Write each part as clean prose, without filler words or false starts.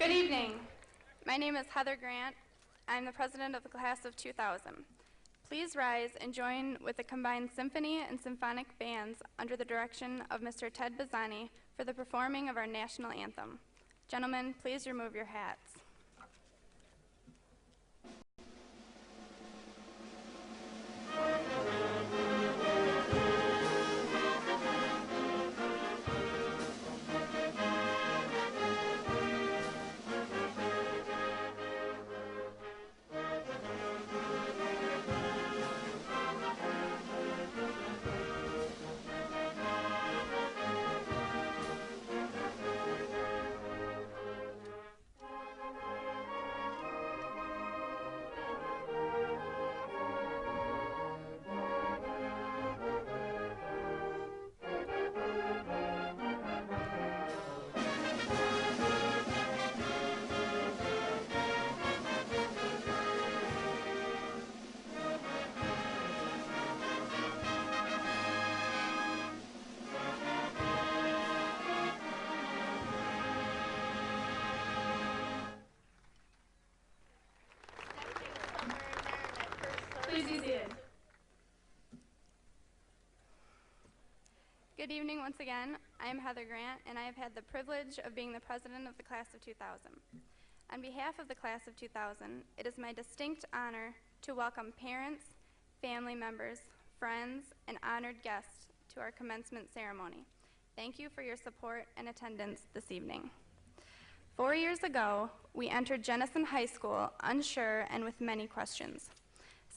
Good evening. My name is Heather Grant. I'm the president of the class of 2000. Please rise and join with the combined symphony and symphonic bands under the direction of Mr. Ted Bazzani for the performing of our national anthem. Gentlemen, please remove your hats. Please be seated. Good evening once again. I am Heather Grant, and I have had the privilege of being the president of the class of 2000. On behalf of the class of 2000, it is my distinct honor to welcome parents, family members, friends, and honored guests to our commencement ceremony. Thank you for your support and attendance this evening. 4 years ago, we entered Jenison High School unsure and with many questions.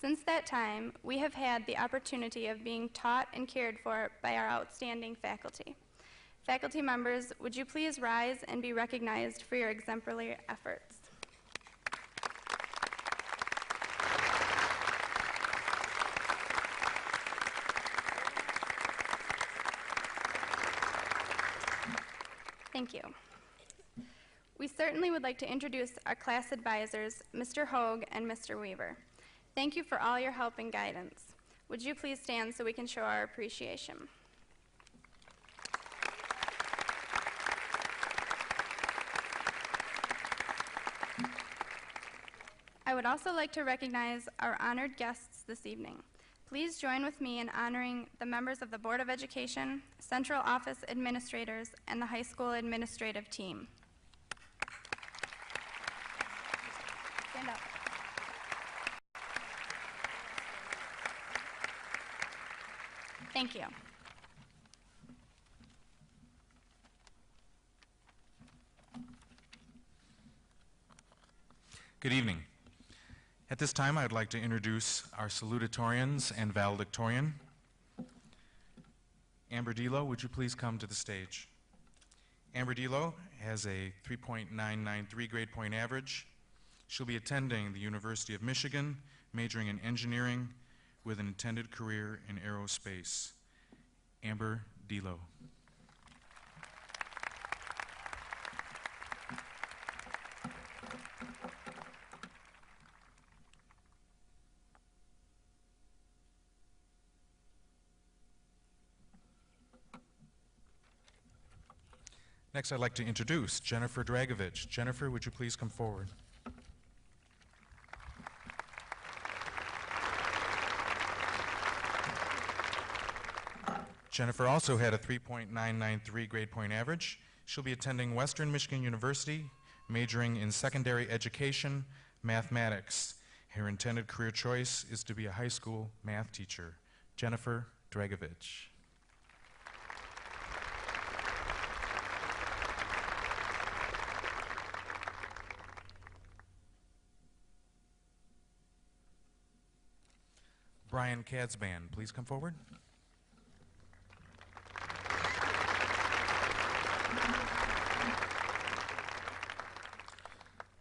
Since that time, we have had the opportunity of being taught and cared for by our outstanding faculty. Faculty members, would you please rise and be recognized for your exemplary efforts? Thank you. We certainly would like to introduce our class advisors, Mr. Hogue and Mr. Weaver. Thank you for all your help and guidance. Would you please stand so we can show our appreciation? I would also like to recognize our honored guests this evening. Please join with me in honoring the members of the Board of Education, Central Office administrators, and the high school administrative team. Stand up. Thank you. Good evening. At this time, I'd like to introduce our salutatorians and valedictorian. Amber Delo, would you please come to the stage? Amber Delo has a 3.993 grade point average. She'll be attending the University of Michigan, majoring in engineering with an intended career in aerospace. Amber Delo. Next, I'd like to introduce Jennifer Dragovich. Jennifer, would you please come forward? Jennifer also had a 3.993 grade point average. She'll be attending Western Michigan University, majoring in secondary education, mathematics. Her intended career choice is to be a high school math teacher. Jennifer Dragovich. Brian Katzban, please come forward.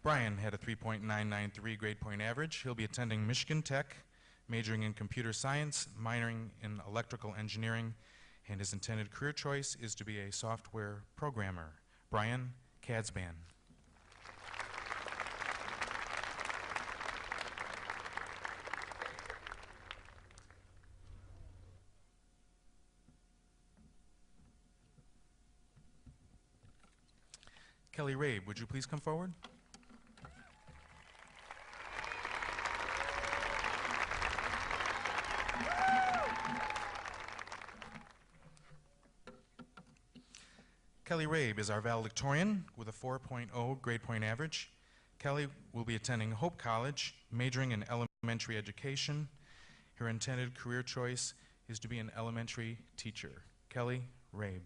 Brian had a 3.993 grade point average. He'll be attending Michigan Tech, majoring in computer science, minoring in electrical engineering, and his intended career choice is to be a software programmer. Brian Katzban. Kelly Rabe, would you please come forward? Kelly Rabe is our valedictorian with a 4.0 grade point average. Kelly will be attending Hope College, majoring in elementary education. Her intended career choice is to be an elementary teacher. Kelly Rabe.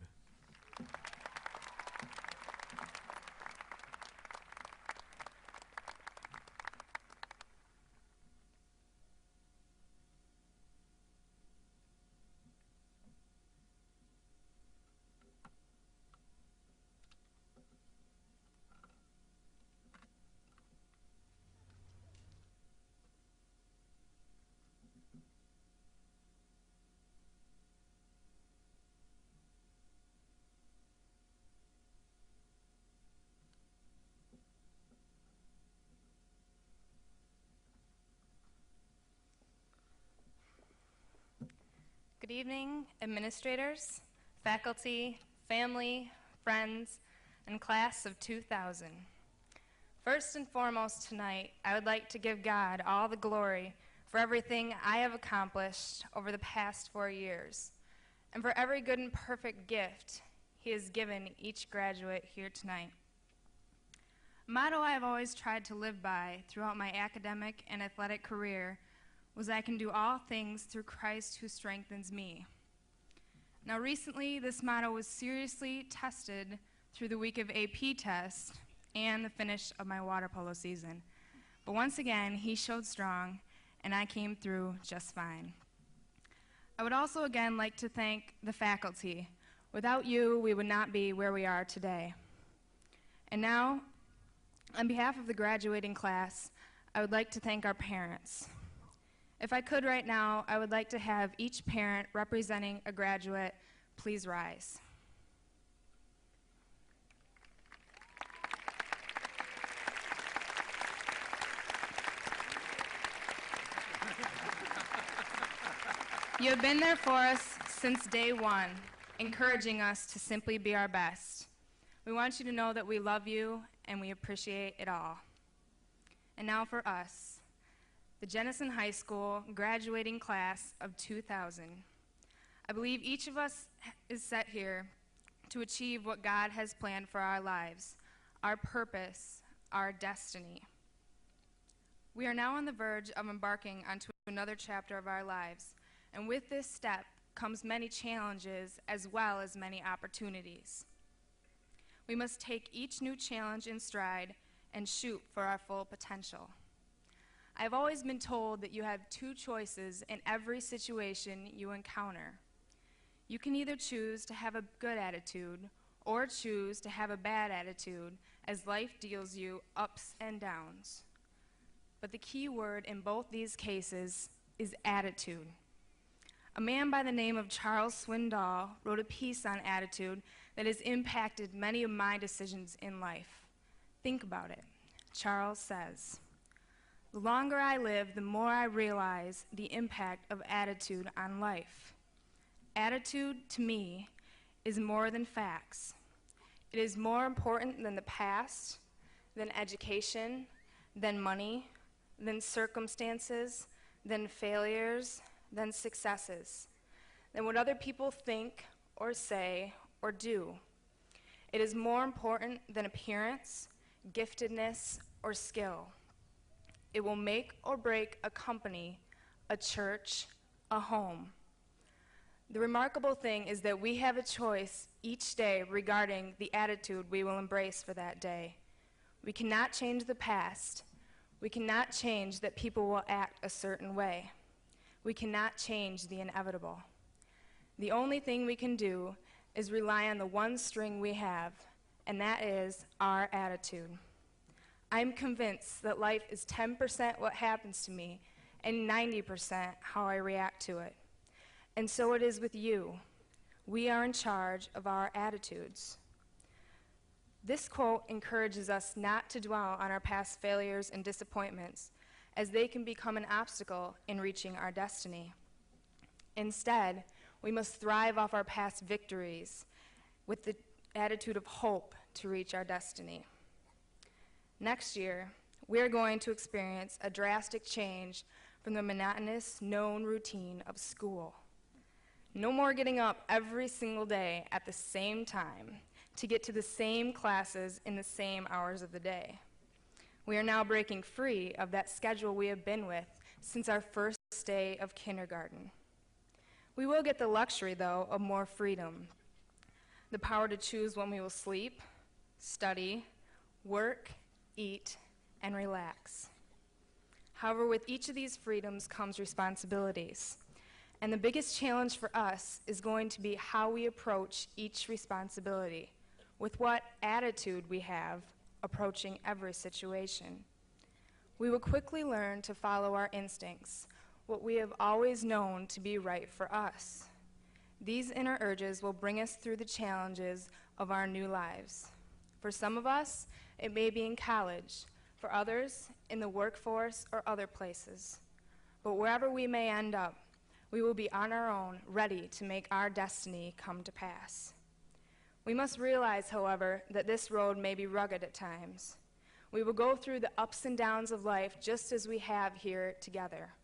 Good evening, administrators, faculty, family, friends, and class of 2000. First and foremost tonight, I would like to give God all the glory for everything I have accomplished over the past 4 years, and for every good and perfect gift He has given each graduate here tonight. A motto I have always tried to live by throughout my academic and athletic career was I can do all things through Christ who strengthens me. Now recently, this motto was seriously tested through the week of AP tests and the finish of my water polo season. But once again, He showed strong, and I came through just fine. I would also again like to thank the faculty. Without you, we would not be where we are today. And now, on behalf of the graduating class, I would like to thank our parents. If I could right now, I would like to have each parent representing a graduate please rise. You have been there for us since day one, encouraging us to simply be our best. We want you to know that we love you and we appreciate it all. And now for us, the Jenison High School graduating class of 2000. I believe each of us is set here to achieve what God has planned for our lives, our purpose, our destiny. We are now on the verge of embarking onto another chapter of our lives, and with this step comes many challenges as well as many opportunities. We must take each new challenge in stride and shoot for our full potential. I've always been told that you have two choices in every situation you encounter. You can either choose to have a good attitude or choose to have a bad attitude as life deals you ups and downs. But the key word in both these cases is attitude. A man by the name of Charles Swindoll wrote a piece on attitude that has impacted many of my decisions in life. Think about it. Charles says, "The longer I live, the more I realize the impact of attitude on life. Attitude, to me, is more than facts. It is more important than the past, than education, than money, than circumstances, than failures, than successes, than what other people think or say or do. It is more important than appearance, giftedness, or skill. It will make or break a company, a church, a home. The remarkable thing is that we have a choice each day regarding the attitude we will embrace for that day. We cannot change the past. We cannot change that people will act a certain way. We cannot change the inevitable. The only thing we can do is rely on the one string we have, and that is our attitude. I'm convinced that life is 10% what happens to me and 90% how I react to it. And so it is with you. We are in charge of our attitudes." This quote encourages us not to dwell on our past failures and disappointments, as they can become an obstacle in reaching our destiny. Instead, we must thrive off our past victories with the attitude of hope to reach our destiny. Next year, we're going to experience a drastic change from the monotonous, known routine of school. No more getting up every single day at the same time to get to the same classes in the same hours of the day. We are now breaking free of that schedule we have been with since our first day of kindergarten. We will get the luxury, though, of more freedom. The power to choose when we will sleep, study, work, eat, and relax. However, with each of these freedoms comes responsibilities. And the biggest challenge for us is going to be how we approach each responsibility, with what attitude we have approaching every situation. We will quickly learn to follow our instincts, what we have always known to be right for us. These inner urges will bring us through the challenges of our new lives. For some of us, it may be in college, for others, in the workforce or other places. But wherever we may end up, we will be on our own, ready to make our destiny come to pass. We must realize, however, that this road may be rugged at times. We will go through the ups and downs of life just as we have here together.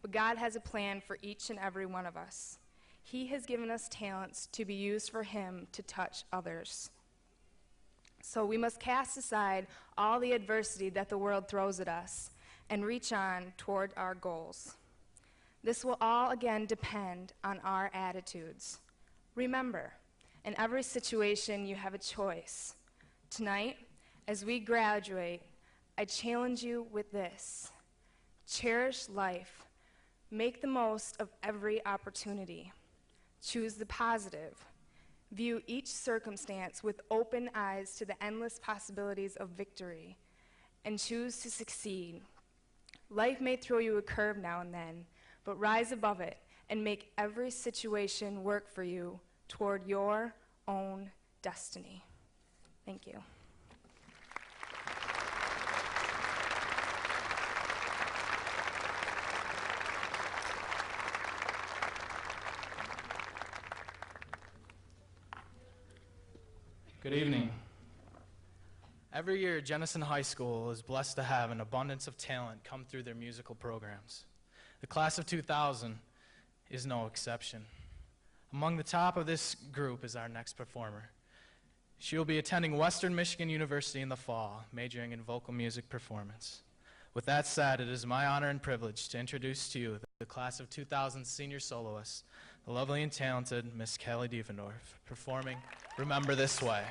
But God has a plan for each and every one of us. He has given us talents to be used for Him to touch others. So we must cast aside all the adversity that the world throws at us and reach on toward our goals. This will all again depend on our attitudes. Remember, in every situation you have a choice. Tonight, as we graduate, I challenge you with this. Cherish life. Make the most of every opportunity. Choose the positive. View each circumstance with open eyes to the endless possibilities of victory, and choose to succeed. Life may throw you a curve now and then, but rise above it and make every situation work for you toward your own destiny. Thank you. Good evening. Every year, Jenison High School is blessed to have an abundance of talent come through their musical programs. The class of 2000 is no exception. Among the top of this group is our next performer. She will be attending Western Michigan University in the fall, majoring in vocal music performance. With that said, it is my honor and privilege to introduce to you the class of 2000 senior soloist, the lovely and talented Miss Kelly Diefendorf, performing Remember This Way.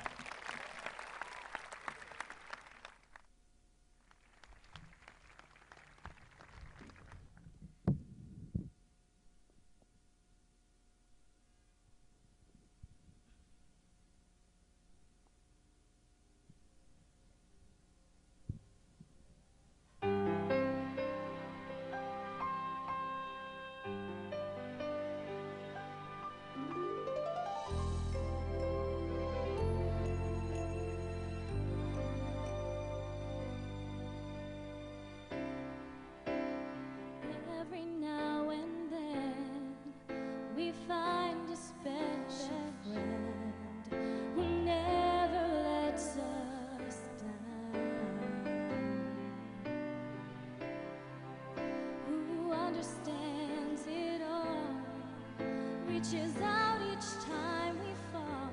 reaches out each time we fall.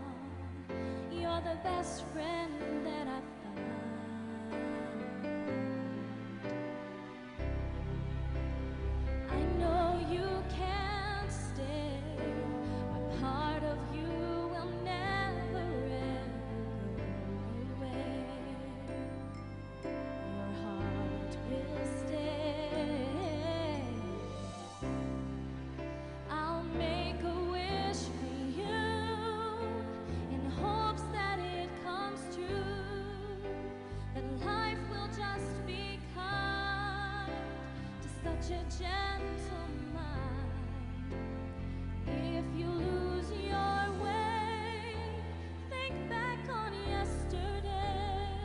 You're the best friend that I've found. I know you can't stay, but part of you will never ever go away. Your heart will stay. I'll make a wish for you in hopes that it comes true, that life will just be kind to such a gentle mind. If you lose your way, think back on yesterday.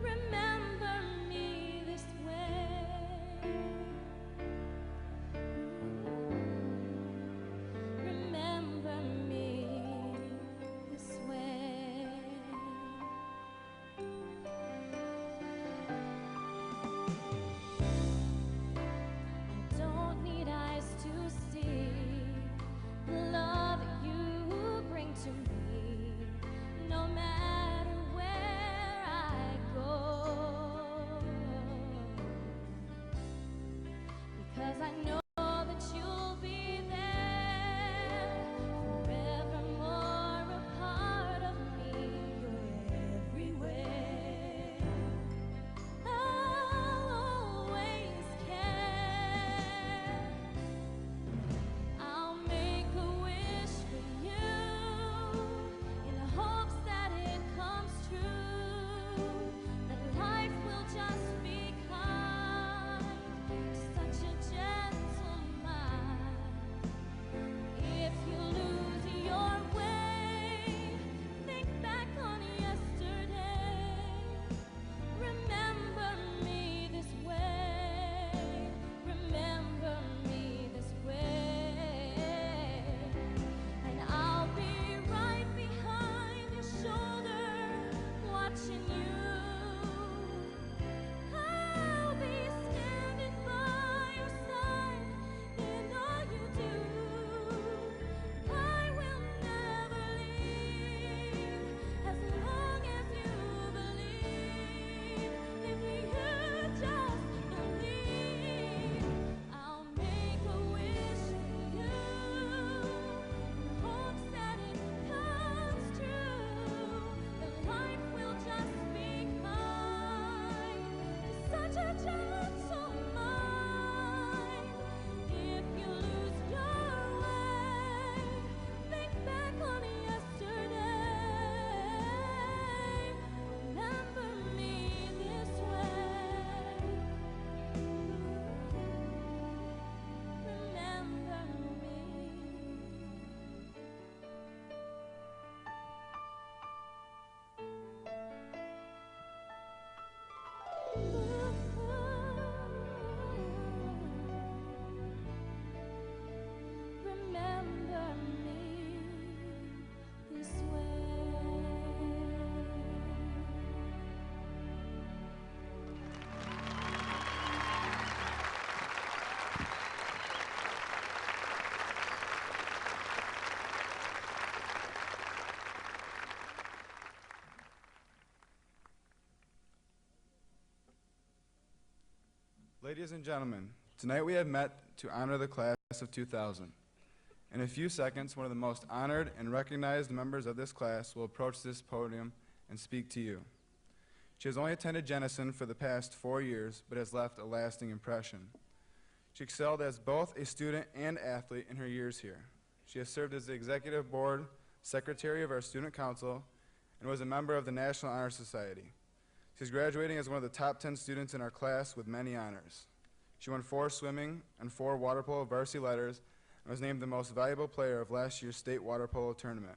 Remember me this way. Remember me this way. I don't need eyes to see the love that you bring to me, no matter where I go, because I know that you'll be there, forevermore a part of me. You're everywhere. I'll always care. I'll make a wish for you in hopes that it comes true, that life will just be kind to such a gentle mind. If you lose your way, think back on yesterday. Remember me this way. Remember me this way. And I'll be right behind your shoulder, watching you. I'll be standing by your side in all you do. I will never leave as long as you believe. If you just believe, I'll make a wish for you in hopes that it comes true, that life will just be kind to such a gentle mind. If you lose your way, think back on yesterday. Remember me this way. Remember Remember me this way. Ladies and gentlemen, tonight we have met to honor the class of 2000. In a few seconds, one of the most honored and recognized members of this class will approach this podium and speak to you. She has only attended Jenison for the past 4 years, but has left a lasting impression. She excelled as both a student and athlete in her years here. She has served as the executive board secretary of our student council and was a member of the National Honor Society. She's graduating as one of the top 10 students in our class with many honors. She won 4 swimming and 4 water polo varsity letters and was named the most valuable player of last year's state water polo tournament.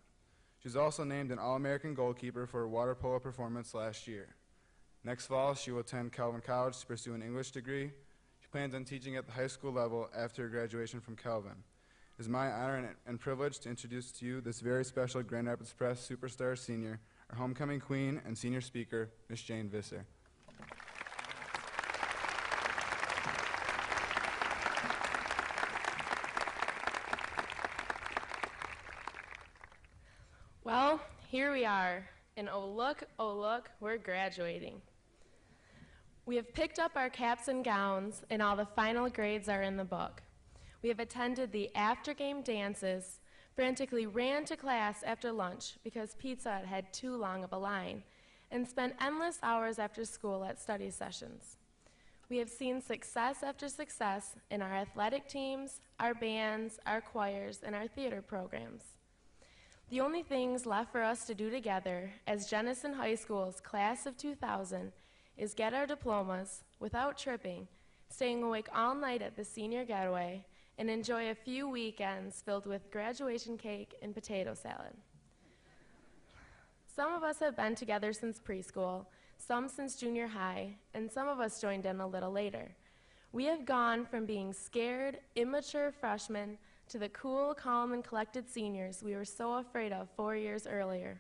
She was also named an All-American goalkeeper for her water polo performance last year. Next fall, she will attend Calvin College to pursue an English degree. She plans on teaching at the high school level after her graduation from Calvin. It is my honor and privilege to introduce to you this very special Grand Rapids Press Superstar Senior, our homecoming queen and senior speaker, Ms. Jane Visser. here we are, and oh look, we're graduating. We have picked up our caps and gowns, and all the final grades are in the book. We have attended the after-game dances, frantically ran to class after lunch because pizza had too long of a line, and spent endless hours after school at study sessions. We have seen success after success in our athletic teams, our bands, our choirs, and our theater programs. The only things left for us to do together as Jenison High School's class of 2000 is get our diplomas without tripping, staying awake all night at the senior getaway, and enjoy a few weekends filled with graduation cake and potato salad. Some of us have been together since preschool, some since junior high, and some of us joined in a little later. We have gone from being scared, immature freshmen to the cool, calm, and collected seniors we were so afraid of 4 years earlier.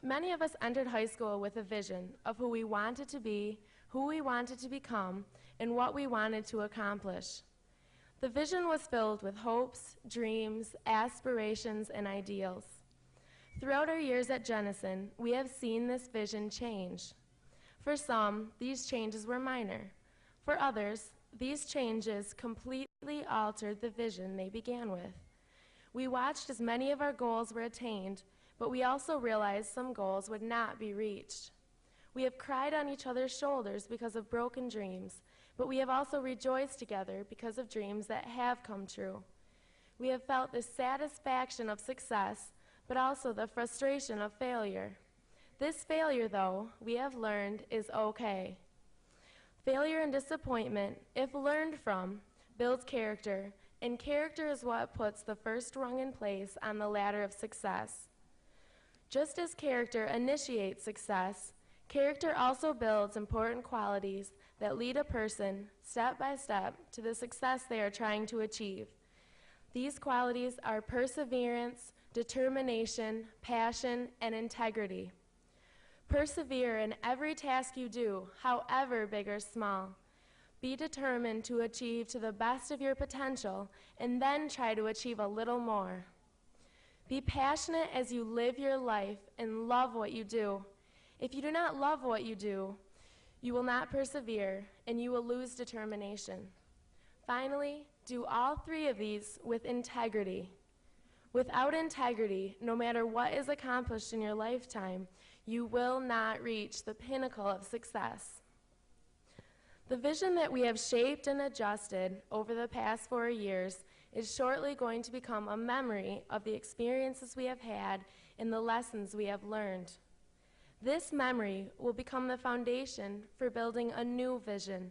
Many of us entered high school with a vision of who we wanted to be, who we wanted to become, and what we wanted to accomplish. The vision was filled with hopes, dreams, aspirations, and ideals. Throughout our years at Jenison, we have seen this vision change. For some, these changes were minor. For others, these changes completely altered the vision they began with. We watched as many of our goals were attained, but we also realized some goals would not be reached. We have cried on each other's shoulders because of broken dreams, but we have also rejoiced together because of dreams that have come true. We have felt the satisfaction of success, but also the frustration of failure. This failure, though, we have learned is okay. Failure and disappointment, if learned from, builds character, and character is what puts the first rung in place on the ladder of success. Just as character initiates success, character also builds important qualities that lead a person, step by step, to the success they are trying to achieve. These qualities are perseverance, determination, passion, and integrity. Persevere in every task you do, however big or small. Be determined to achieve to the best of your potential, and then try to achieve a little more. Be passionate as you live your life and love what you do. If you do not love what you do, you will not persevere, and you will lose determination. Finally, do all three of these with integrity. Without integrity, no matter what is accomplished in your lifetime, you will not reach the pinnacle of success. The vision that we have shaped and adjusted over the past 4 years is shortly going to become a memory of the experiences we have had and the lessons we have learned. This memory will become the foundation for building a new vision,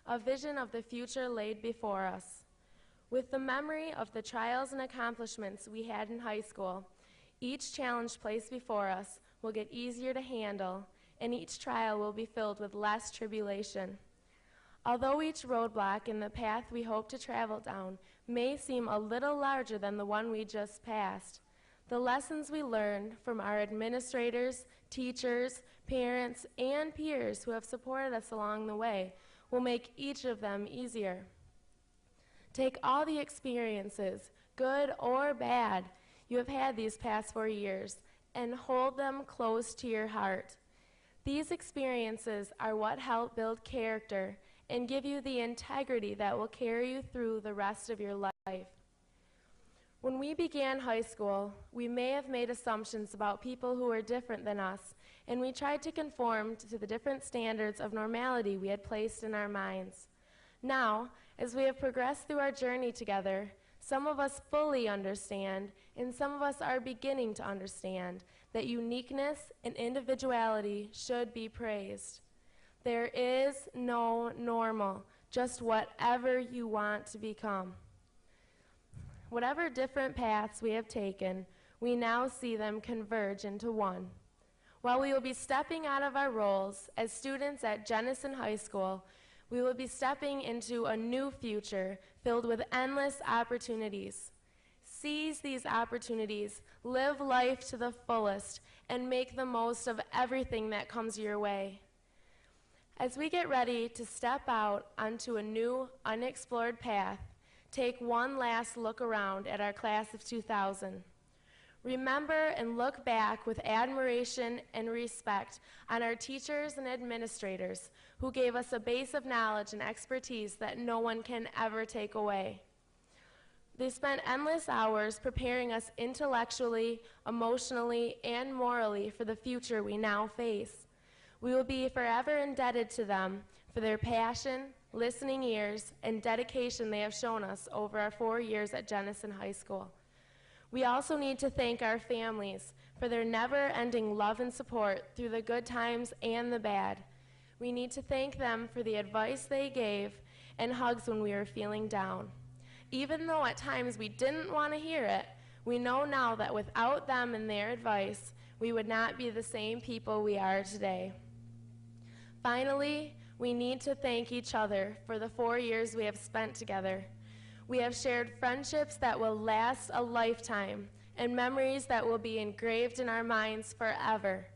a vision of the future laid before us. With the memory of the trials and accomplishments we had in high school, each challenge placed before us will get easier to handle, and each trial will be filled with less tribulation. Although each roadblock in the path we hope to travel down may seem a little larger than the one we just passed, the lessons we learned from our administrators, teachers, parents, and peers who have supported us along the way will make each of them easier. Take all the experiences, good or bad, you have had these past 4 years, and hold them close to your heart. These experiences are what help build character and give you the integrity that will carry you through the rest of your life. When we began high school, we may have made assumptions about people who were different than us, and we tried to conform to the different standards of normality we had placed in our minds. Now, as we have progressed through our journey together, some of us fully understand, and some of us are beginning to understand, that uniqueness and individuality should be praised. There is no normal, just whatever you want to become. Whatever different paths we have taken, we now see them converge into one. While we will be stepping out of our roles as students at Jenison High School, we will be stepping into a new future filled with endless opportunities. Seize these opportunities, live life to the fullest, and make the most of everything that comes your way. As we get ready to step out onto a new, unexplored path, take one last look around at our class of 2000. Remember and look back with admiration and respect on our teachers and administrators who gave us a base of knowledge and expertise that no one can ever take away. They spent endless hours preparing us intellectually, emotionally, and morally for the future we now face. We will be forever indebted to them for their passion, listening ears, and dedication they have shown us over our 4 years at Jenison High School. We also need to thank our families for their never-ending love and support through the good times and the bad. We need to thank them for the advice they gave and hugs when we were feeling down. Even though at times we didn't want to hear it, we know now that without them and their advice, we would not be the same people we are today. Finally, we need to thank each other for the 4 years we have spent together. We have shared friendships that will last a lifetime and memories that will be engraved in our minds forever.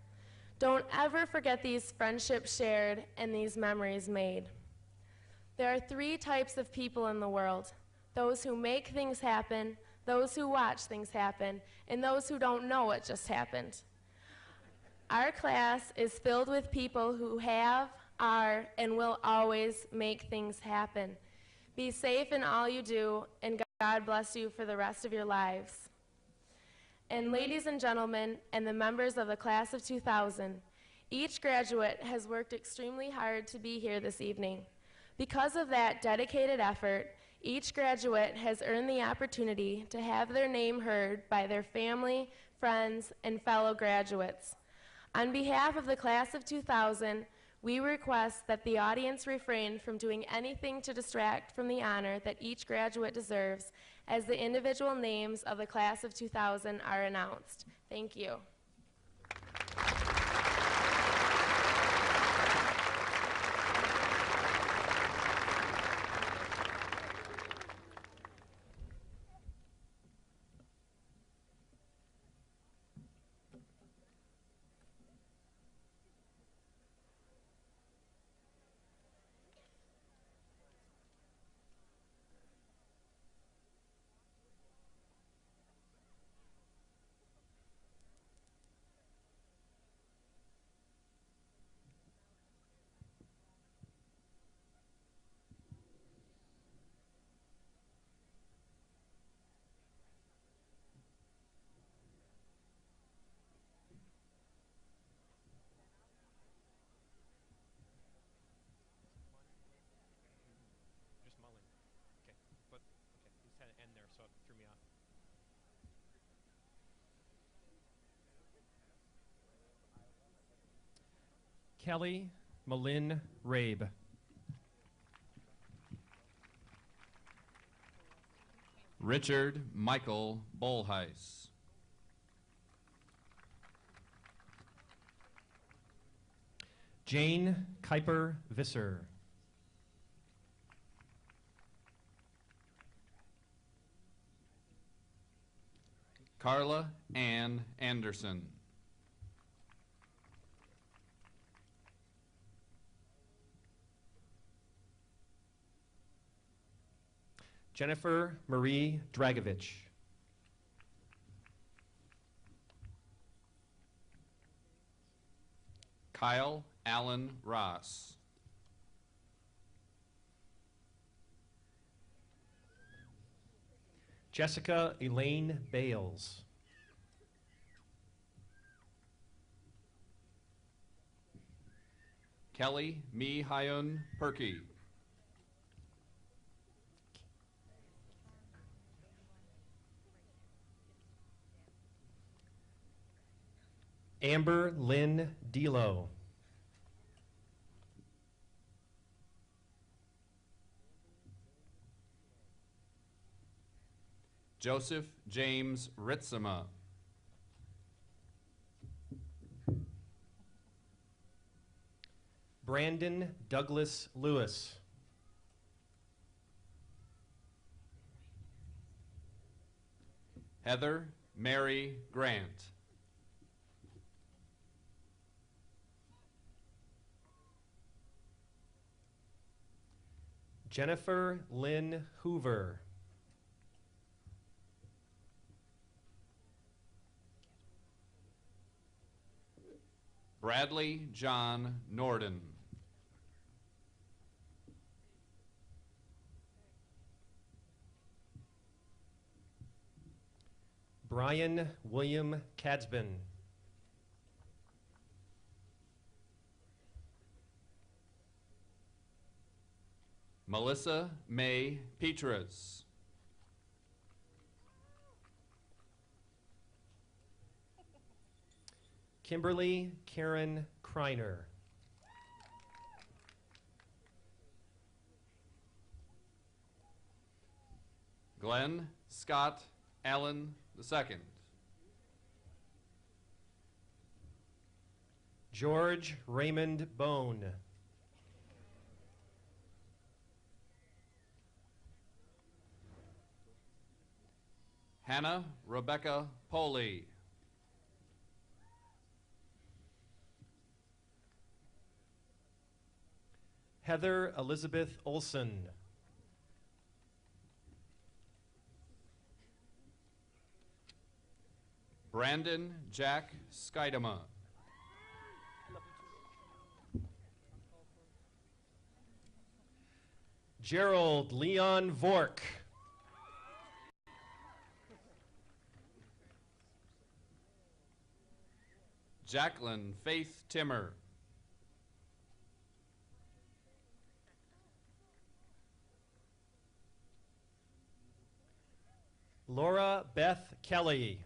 Don't ever forget these friendships shared and these memories made. There are 3 types of people in the world: those who make things happen, those who watch things happen, and those who don't know what just happened. Our class is filled with people who have, are, and will always make things happen. Be safe in all you do, and God bless you for the rest of your lives. And ladies and gentlemen, and the members of the class of 2000, each graduate has worked extremely hard to be here this evening. Because of that dedicated effort, each graduate has earned the opportunity to have their name heard by their family, friends, and fellow graduates. On behalf of the class of 2000, we request that the audience refrain from doing anything to distract from the honor that each graduate deserves as the individual names of the class of 2000 are announced. Thank you. Just Mullen. Okay, but okay, you said an N there, so it threw me off. Kelly Malin Rabe. Richard Michael Bolheis. Jane Kuiper Visser. Carla Ann Anderson. Jennifer Marie Dragovich. Kyle Allen Ross. Jessica Elaine Bales. Kelly Mi Hyun Perky. Amber Lynn Delo. Joseph James Ritzema. Brandon Douglas Lewis. Heather Mary Grant. Jennifer Lynn Hoover. Bradley John Norden. Brian William Cadsbin. Melissa May Petras. Kimberly Karen Kreiner. Glenn Scott Allen II. George Raymond Bone. Hannah Rebecca Poley. Heather Elizabeth Olson. Brandon Jack Skidema. Gerald Leon Vork. Jacqueline Faith Timmer. Laura Beth Kelly.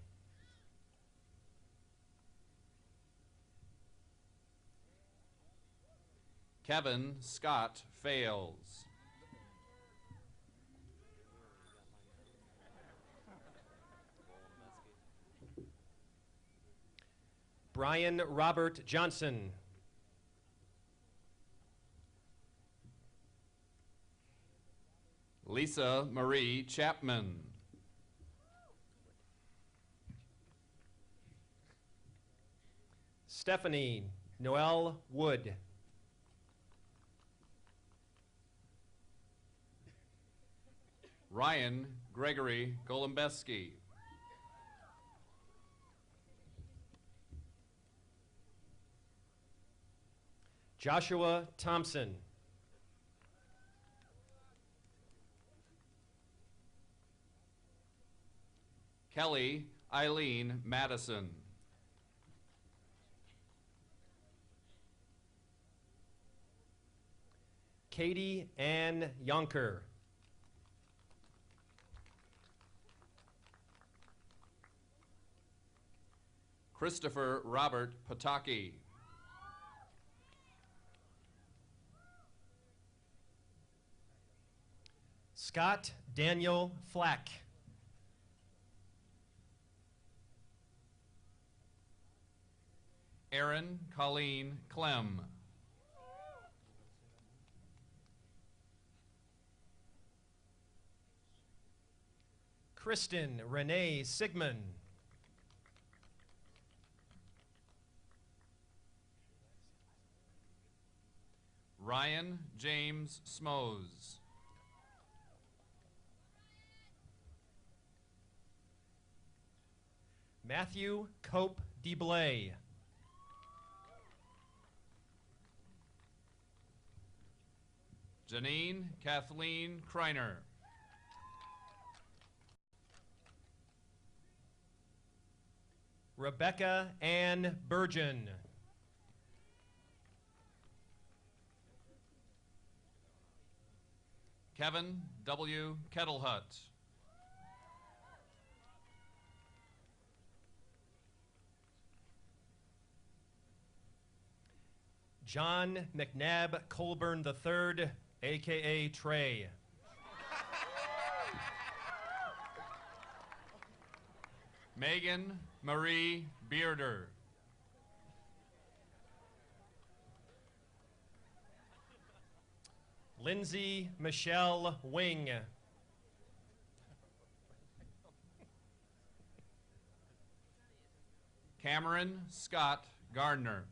Kevin Scott Fales. Brian Robert Johnson. Lisa Marie Chapman. Stephanie Noel Wood. Ryan Gregory Golombeski. Joshua Thompson. Kelly Eileen Madison. Katie Ann Yonker. Christopher Robert Pataki. Scott Daniel Flack. Aaron Colleen Clem. Kristen Renee Sigmund. Ryan James Smoes. Matthew Cope DeBlay. Janine Kathleen Kreiner. Rebecca Ann Burgeon. Kevin W. Kettlehut. John McNabb Colburn III, a.k.a. Trey. Megan Marie Bearder. Lindsay Michelle Wing. Cameron Scott Gardner.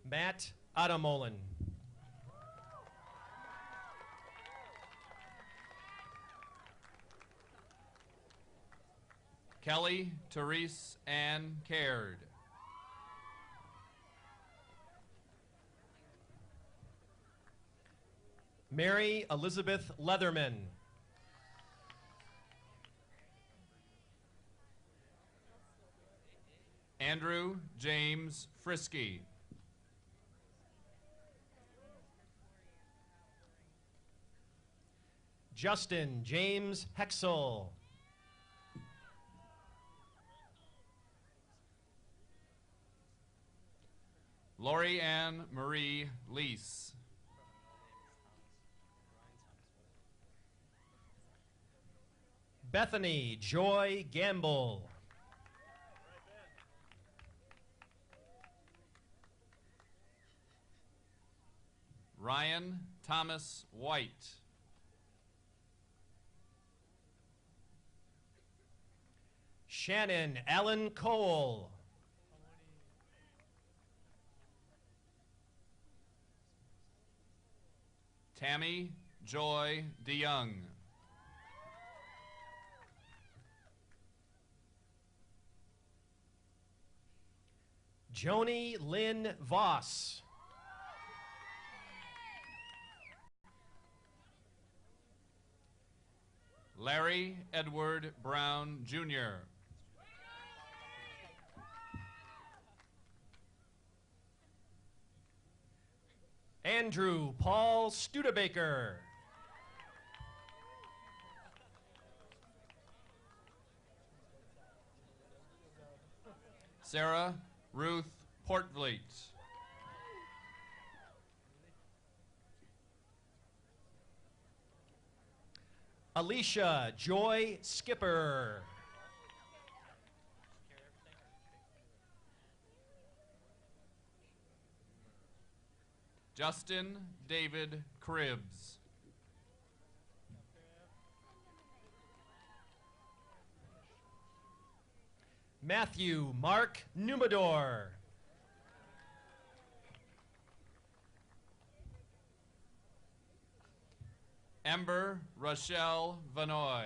Matt Adamolen. Kelly Therese Ann Caird. Mary Elizabeth Leatherman. Andrew James Frisky. Justin James Hexel. Lori Ann Marie Lease. Bethany Joy Gamble. Ryan Thomas White. Shannon Allen Cole. Tammy Joy DeYoung. Joni Lynn Voss. Larry Edward Brown Jr. Andrew Paul Studebaker. Sarah Ruth Portvleet. Alicia Joy Skipper. Justin David Cribbs. Matthew Mark Numador. Ember Rochelle Vanoy.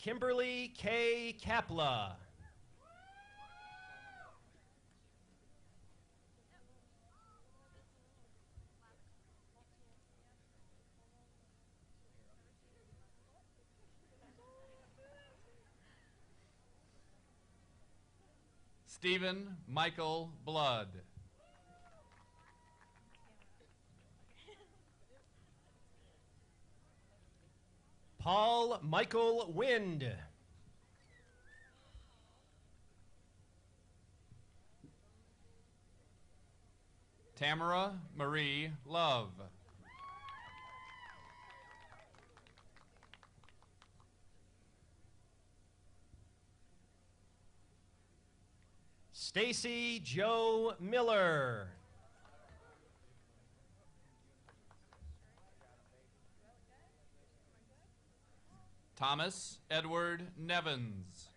Kimberly K. Kapla. Stephen Michael Blood. Paul Michael Wind. Tamara Marie Love. Stacy Joe Miller. Thomas Edward Nevins.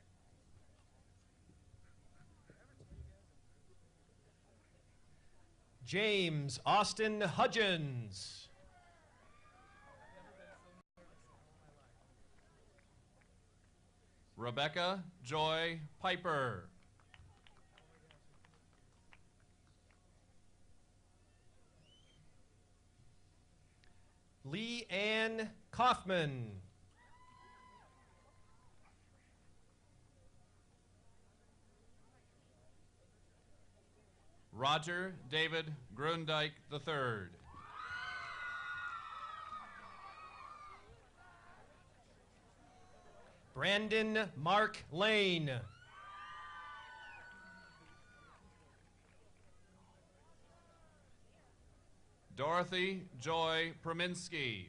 James Austin Hudgens. Rebecca Joy Piper. Lee Ann Kaufman. Roger David Grundyke III. Brandon Mark Lane. Dorothy Joy Prominski.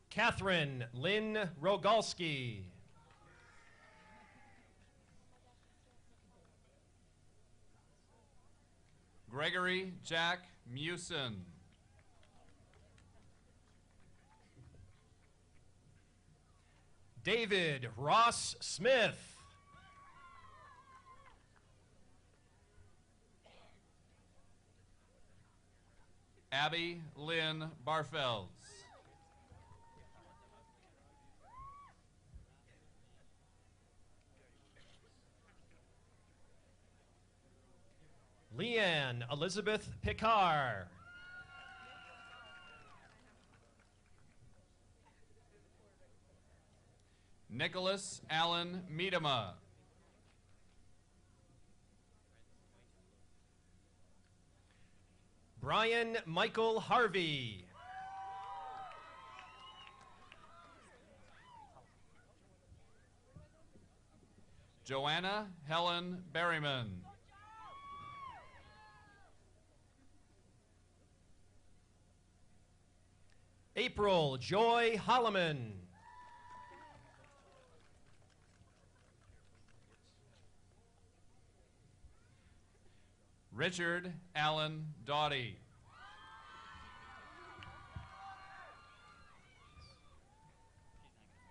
Catherine Lynn Rogalski. Gregory Jack Mewson. David Ross Smith. Abby Lynn Barfels. Leanne Elizabeth Picard. Nicholas Allen Miedema. Brian Michael Harvey. Joanna Helen Berryman. April Joy Holloman. Richard Allen Doughty.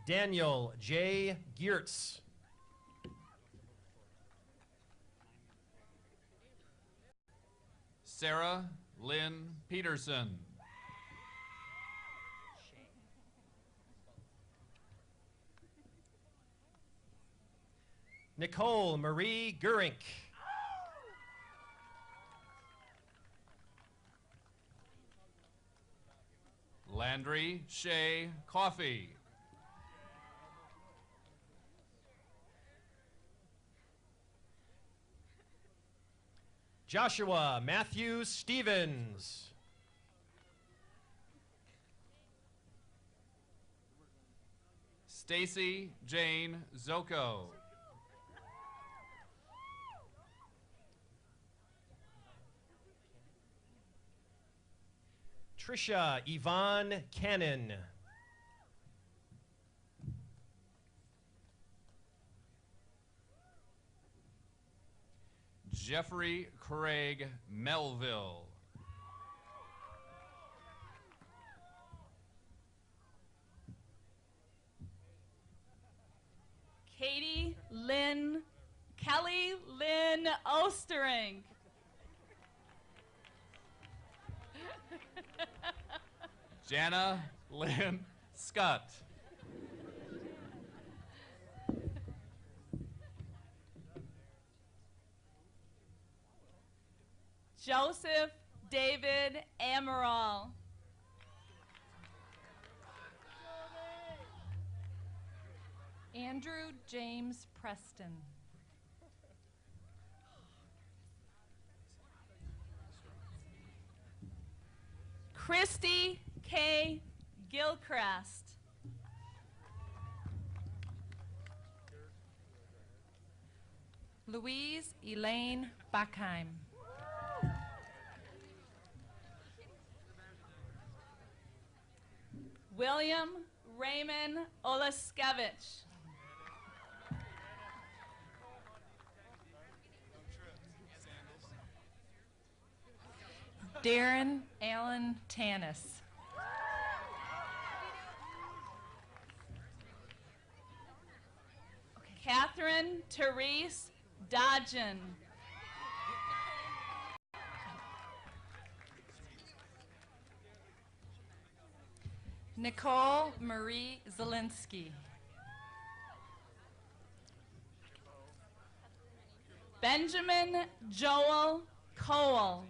Daniel J. Geertz. Sarah Lynn Peterson. Nicole Marie Gurink. Landry Shea Coffey. Joshua Matthew Stevens. Stacy Jane Zocco. Trisha Yvonne Cannon. Jeffrey Craig Melville. Katie Lynn, Kelly Lynn Ostering. Jana Lynn Scott. Joseph David Amaral. Andrew James Preston. Christy K. Gilchrist. Louise Elaine Backheim. William Raymond Olaskevich. Darren Allen Tanis. Catherine Therese Dodgen. Nicole Marie Zielinski. Benjamin Joel Cole.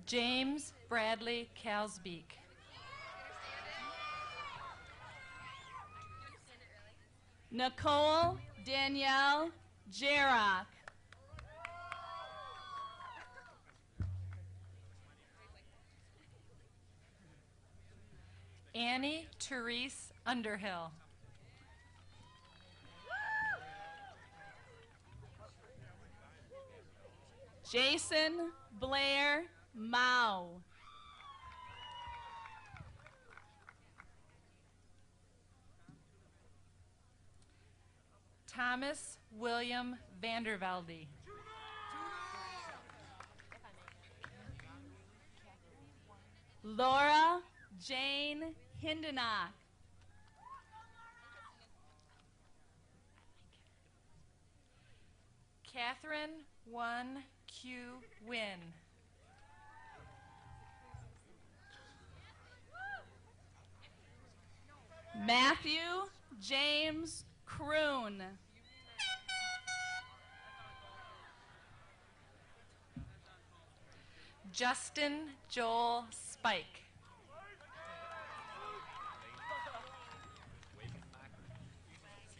James Bradley Kalsbeek. Nicole Danielle Jarrock. Annie Therese Underhill. Jason Blair Mao. Thomas William Vandervelde. Laura Jane Hindenach. Catherine 1Q Wynn. Matthew James Kroon. Justin Joel Spike.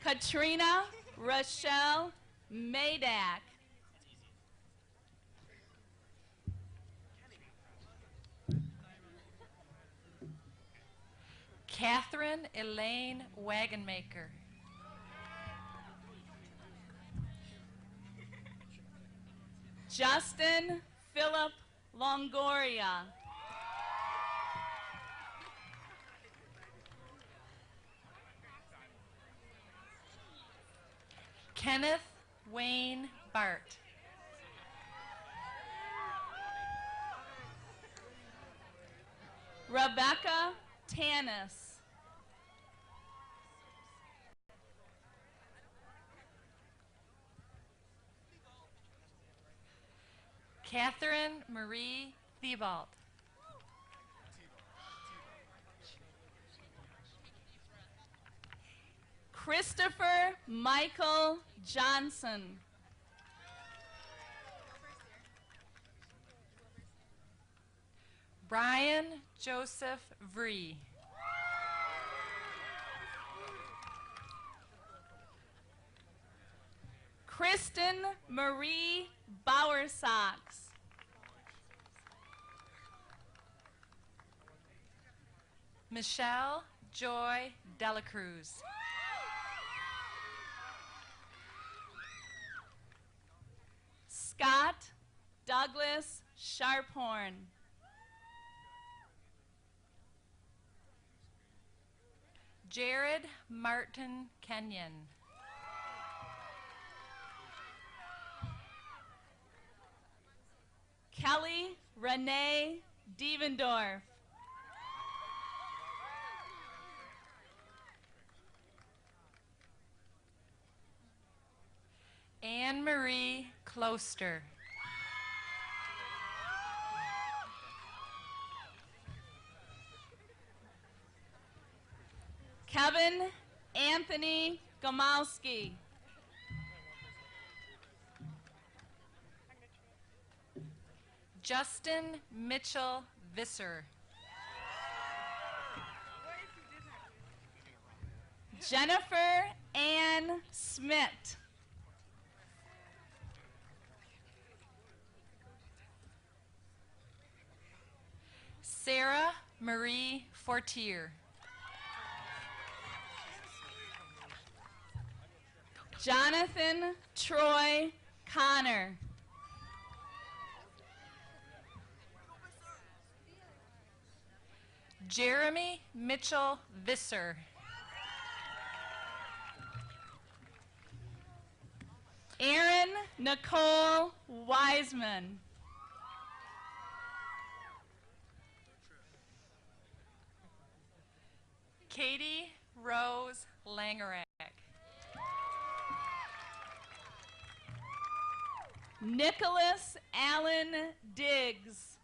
Katrina Rochelle Madak. Catherine Elaine Wagonmaker. Justin Philip Longoria. Kenneth Wayne Bart. Rebecca Tanis. Catherine Marie Thibault. Christopher Michael Johnson. Brian Joseph Vree. Kristen Marie Bowersox. Michelle Joy Delacruz. Scott Douglas Sharphorn. Jared Martin Kenyon. Kelly Renee Devendorf. Anne Marie Closter. Kevin Anthony Gomowski. Justin Mitchell Visser. Jennifer Ann Smith. Sarah Marie Fortier. Jonathan Troy Connor. Jeremy Mitchell Visser. Erin Nicole Wiseman. Katie Rose Langerack. Nicholas Allen Diggs.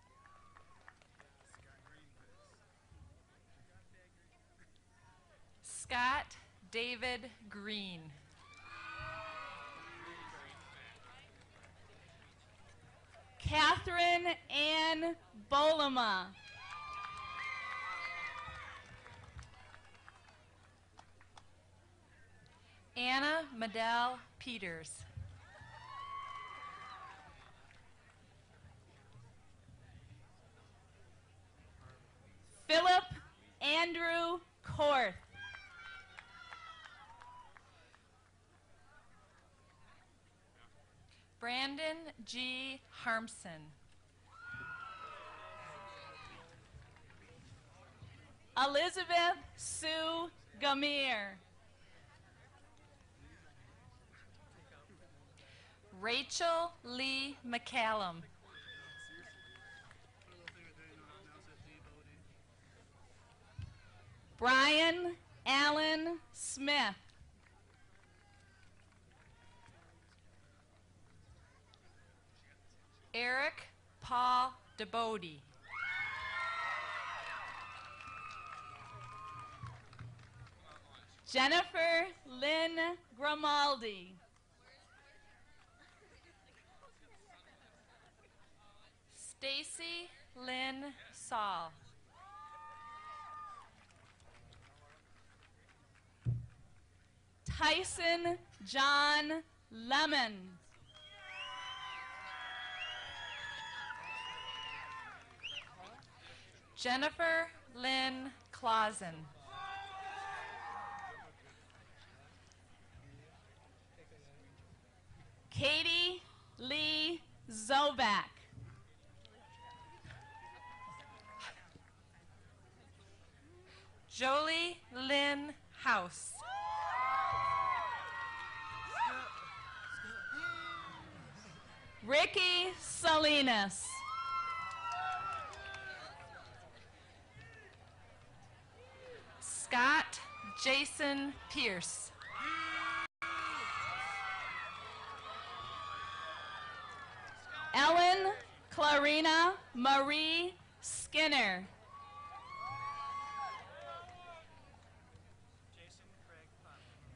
Scott David Green. Catherine Ann Bolema. Anna Medell Peters. Philip Andrew Korth. Brandon G. Harmson. Elizabeth Sue Gamir. Rachel Lee McCallum. Brian Allen Smith. Eric Paul DeBode. Jennifer Lynn Grimaldi. Stacy Lynn Saul. Tyson John Lemon. Jennifer Lynn Clausen. Katie Lee Zobak. Jolie Lynn House. Ricky Salinas. Scott Jason Pierce. Ellen Clarina Marie Skinner.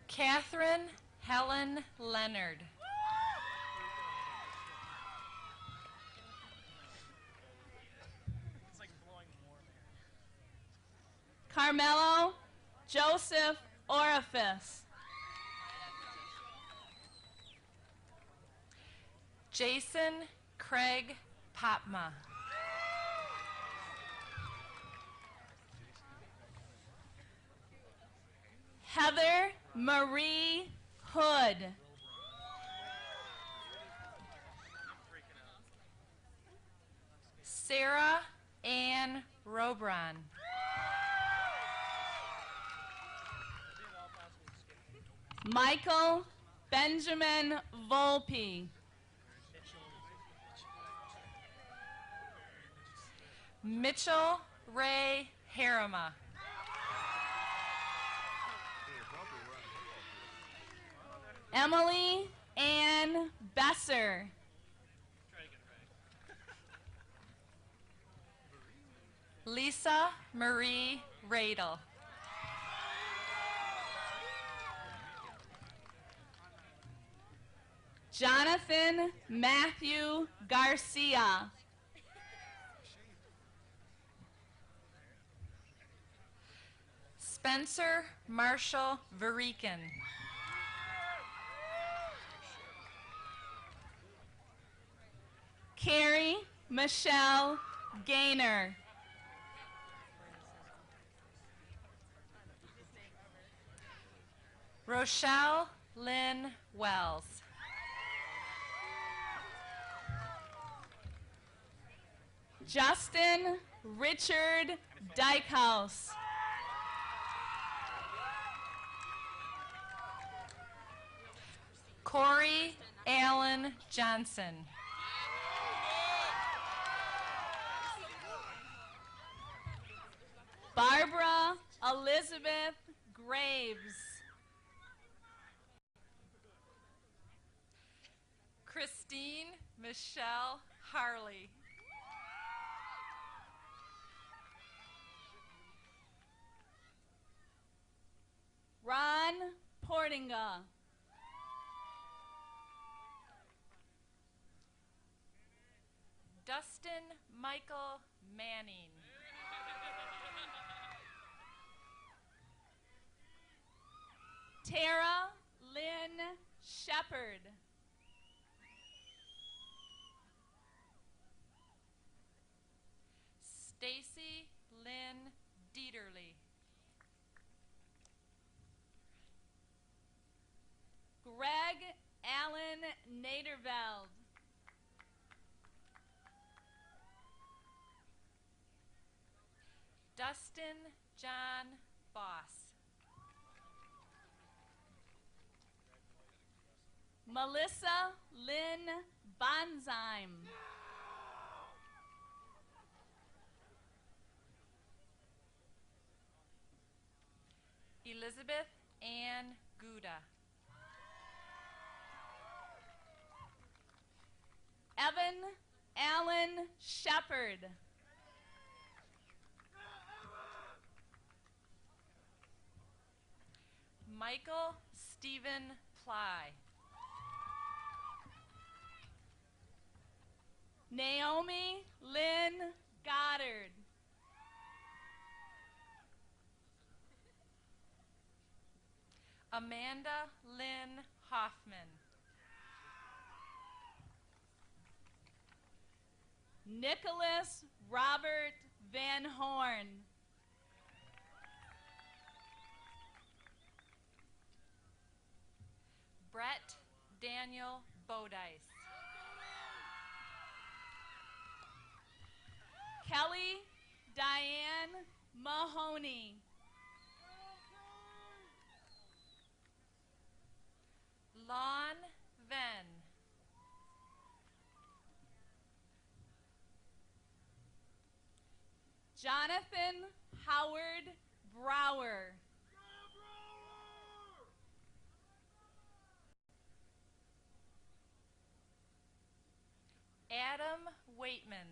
Catherine Helen Leonard. Carmelo Joseph Orifice. Jason Craig Popma. Heather Marie Hood. Sarah Ann Robron. Michael Benjamin Volpe. Mitchell Ray Harima. Emily Ann Besser. Lisa Marie Radel. Jonathan Matthew Garcia. Spencer Marshall Varican. Carrie Michelle Gaynor. Rochelle Lynn Wells. Justin Richard Dykehouse. Corey Allen Johnson. Barbara Elizabeth Graves. Christine Michelle Harley. Ron Portinga. Dustin Michael Manning. Tara Lynn Shepard. Stacy Lynn Dieterle. Greg Allen Naderveld. Dustin John Boss. Melissa Lynn Bonsheim. Elizabeth Ann Guda. Evan Allen Shepard. Michael Stephen Ply. Naomi Lynn Goddard. Amanda Lynn Hoffman. Nicholas Robert Van Horn. Brett Daniel Bodice. Kelly Diane Mahoney. Lon Venn. Jonathan Howard Brower. Adam Waitman.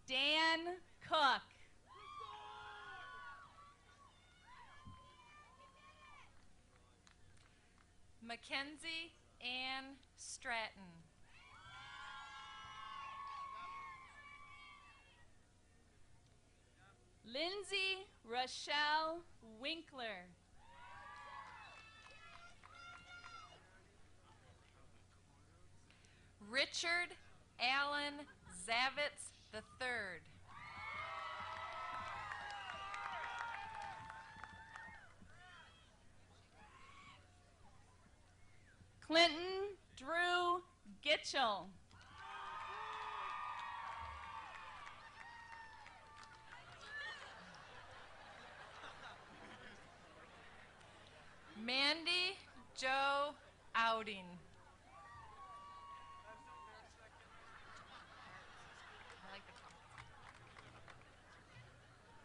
Dan Cook. Mackenzie Ann Stratton. Lindsay Rochelle Winkler. Richard Allen Zavitz III. Clinton Drew Gitchell. Mandy Joe Outing.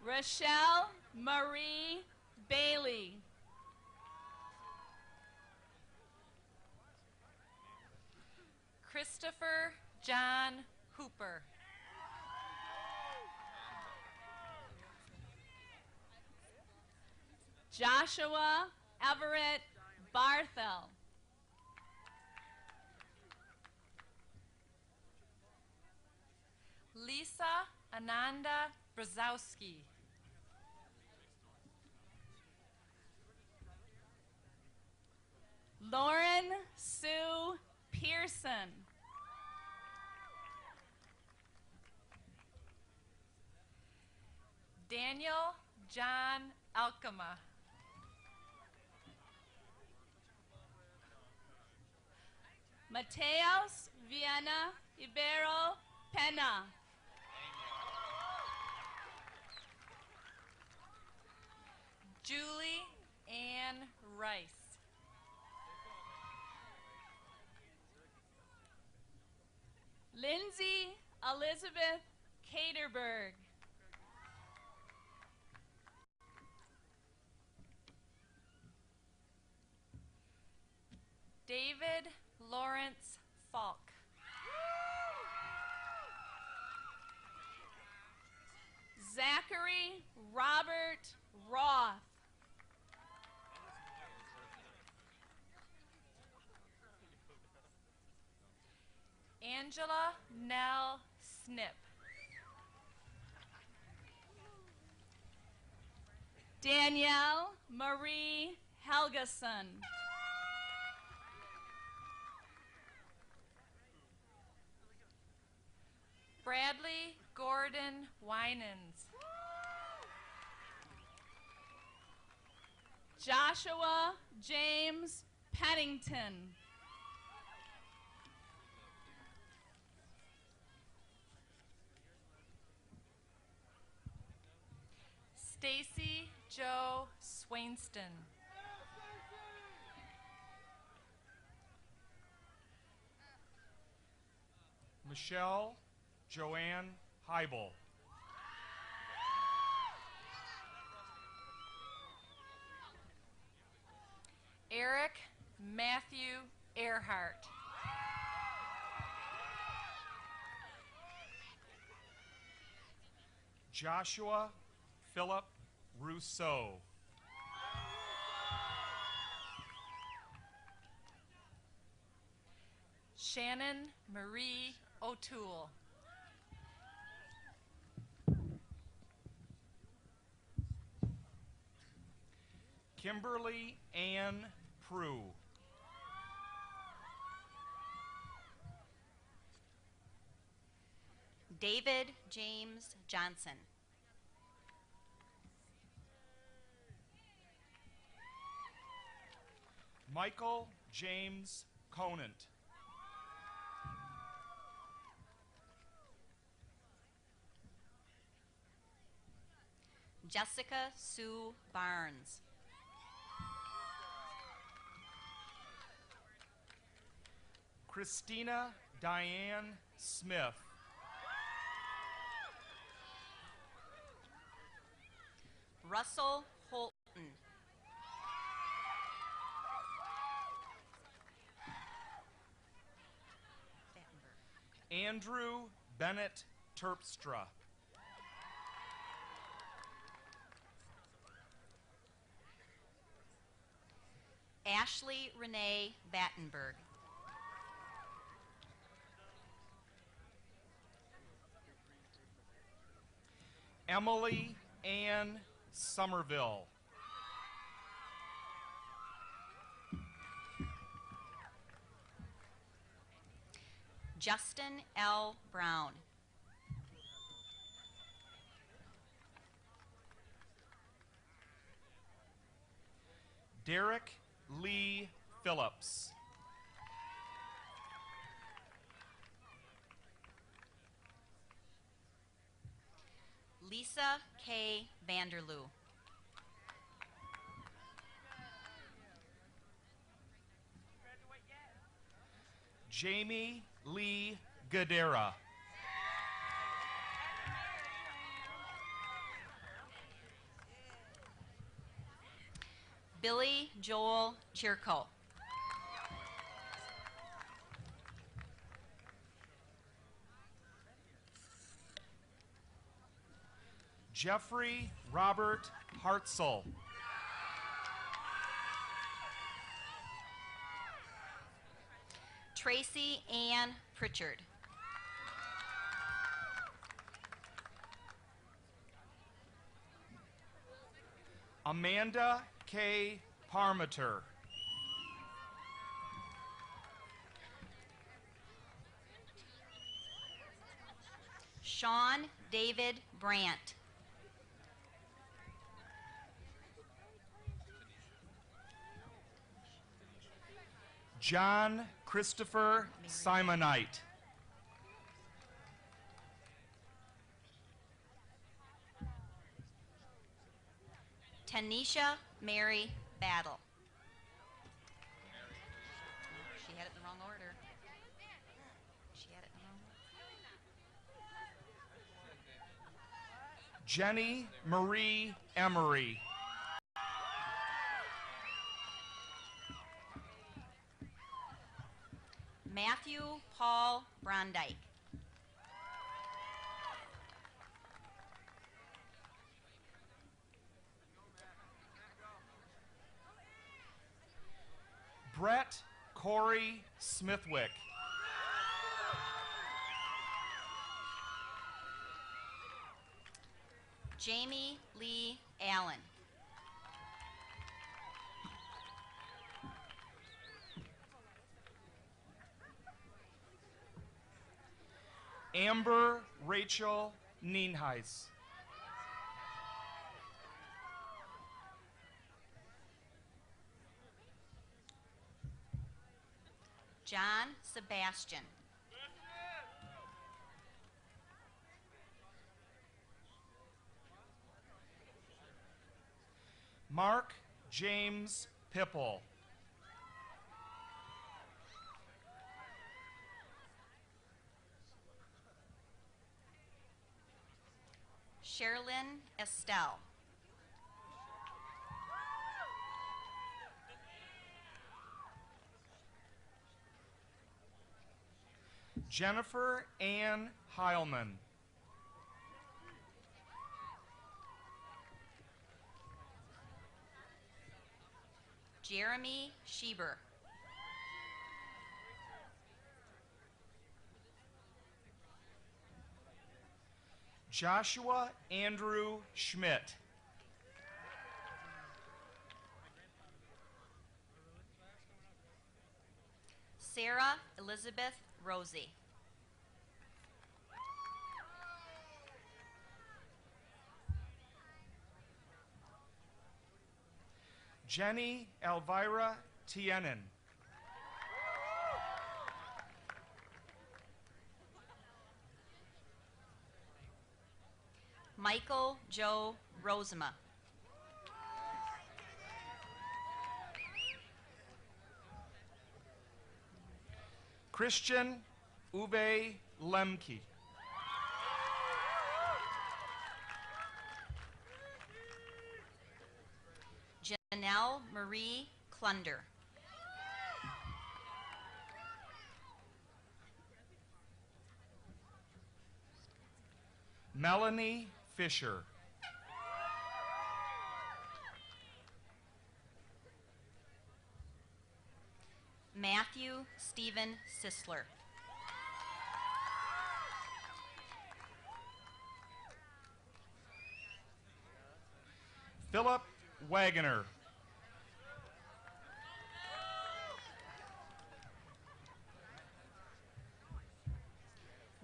Rochelle Marie Bailey. Christopher John Hooper. Joshua Everett Barthel. Lisa Ananda Brzezowski. Lauren Sue Pearson. Daniel John Alkema. Mateos Viana Ibero Pena. Julie Ann Rice. Lindsay Elizabeth Caterberg. David Lawrence Falk. Zachary Robert Roth. Angela Nell Snip. Danielle Marie Helgeson. Bradley Gordon Winans. Joshua James Pennington. Stacy Joe Swainston. Michelle Joanne Heibel. Eric Matthew Earhart. Joshua Philip Rousseau. Shannon Marie O'Toole. Kimberly Ann Prue. David James Johnson. Michael James Conant. Jessica Sue Barnes. Christina Diane Smith. Russell Holton. Andrew Bennett Terpstra. Ashley Renee Battenberg. Emily Ann Somerville. Justin L. Brown. Derek Lee Phillips. Lisa K. Vanderloo. Jamie Lee Gadera. Billy Joel Chirko. Jeffrey Robert Hartzell. Tracy Ann Pritchard. Amanda K. Parmenter. Sean David Brandt. John Christopher Simonite. Tanisha Mary Battle. She had it in the wrong order. She had it in the wrong order. Jenny Marie Emery. Matthew Paul Brondike. Brett Corey Smithwick. Jamie Lee Allen. Amber Rachel Nienhuis. John Sebastian. Mark James Pipple. Sherilyn Estelle. Jennifer Ann Heilman. Jeremy Schieber. Joshua Andrew Schmidt. Sarah Elizabeth Rosie. Jenny Elvira Tienen. Michael Joe Rosema. Christian Uwe Lemke. Janelle Marie Klunder. Melanie Fisher. Matthew Stephen Sisler. Philip Wagoner.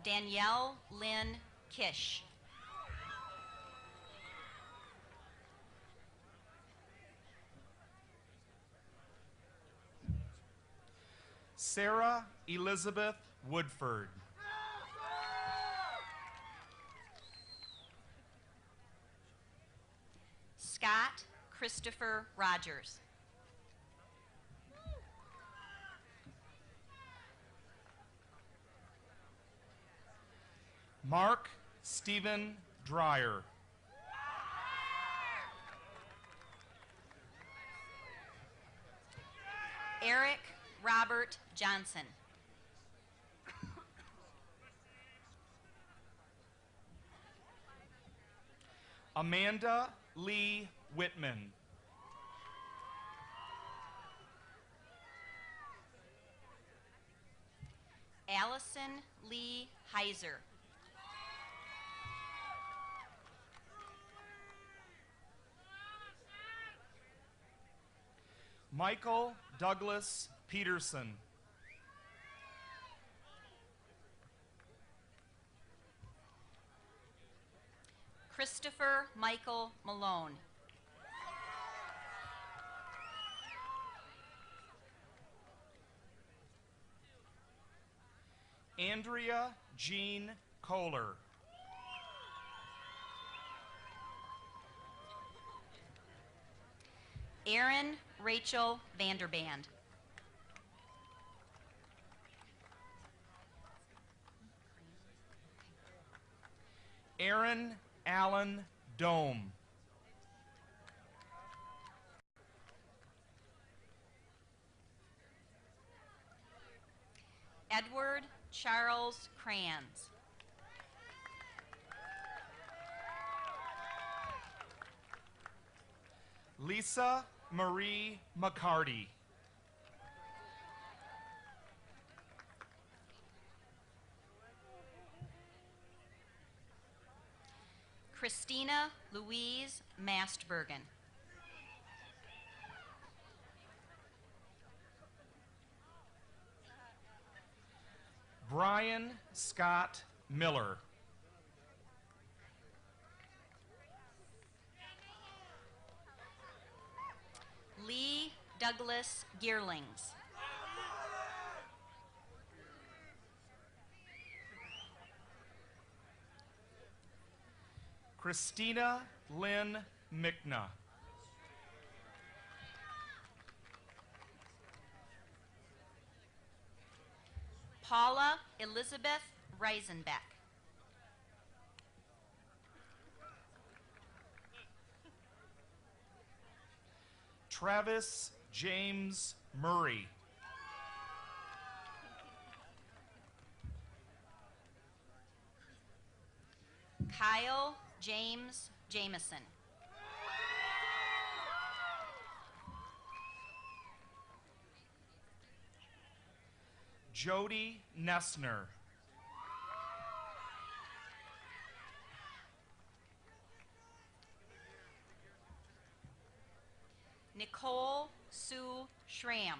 Danielle Lynn Kish. Sarah Elizabeth Woodford. Scott Christopher Rogers. Mark Stephen Dreyer. Eric Robert Johnson. Amanda Lee Whitman. Allison Lee Heiser. Michael Douglas Peterson. Christopher Michael Malone. Andrea Jean Kohler. Erin Rachel Vanderband. Aaron Allen Dome. Edward Charles Kranz. Lisa Marie McCarty. Christina Louise Mastbergen. Brian Scott Miller. Lee Douglas Gearlings. Christina Lynn Mickna. Paula Elizabeth Reisenbeck. Travis James Murray. Kyle James Jamison. Jody Nessner. Nicole Sue Schramm.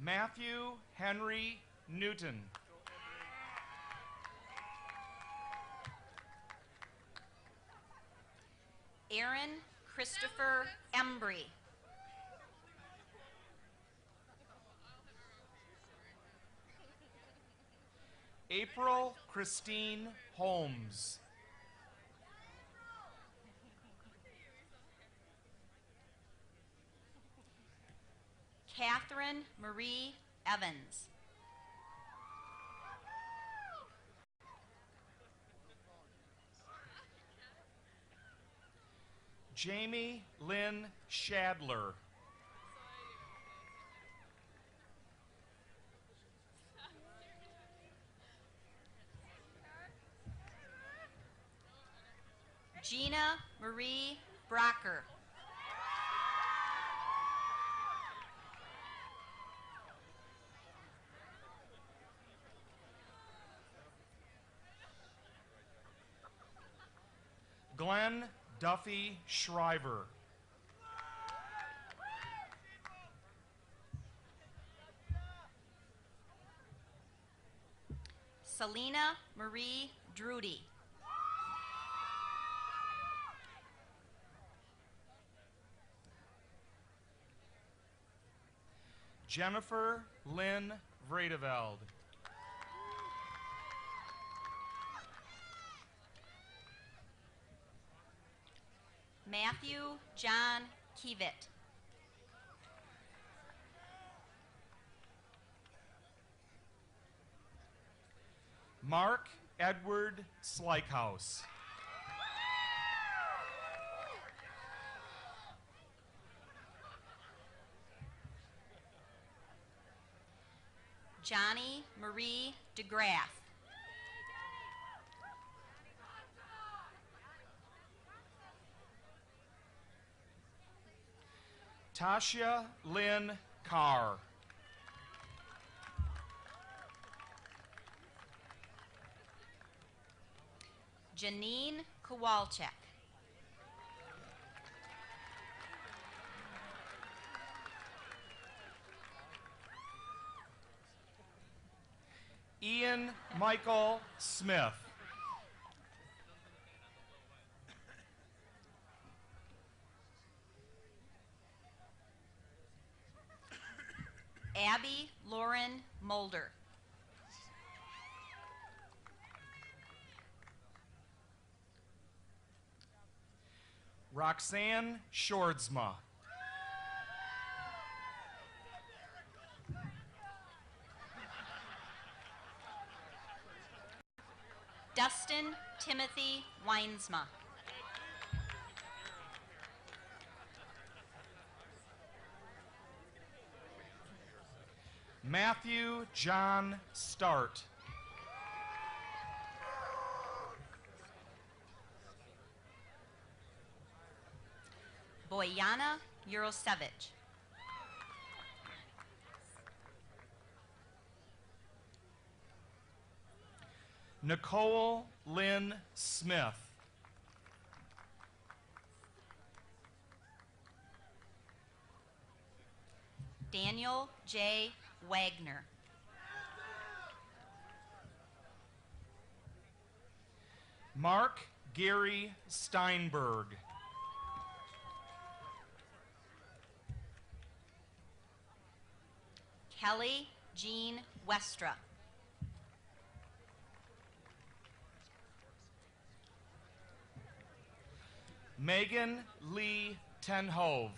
Matthew Henry Newton. Aaron Christopher Embry. April Christine Holmes. Catherine Marie Evans. Jamie Lynn Shadler. Gina Marie Brocker. Glenn Duffy Shriver. Selena Marie Drudy. Jennifer Lynn Vredeveld. Matthew John Kievit. Mark Edward Slykehouse. Johnny Marie DeGraff. Tasha Lynn Carr. Janine Kowalczyk. Ian Michael Smith. Abby Lauren Mulder. Roxanne Shordsma. Dustin Timothy Weinsma. Matthew John Start. Boyana Jurosevich. Nicole Lynn Smith. Daniel J. Wagner. Mark Gary Steinberg. Kelly Jean Westra. Megan Lee Tenhove.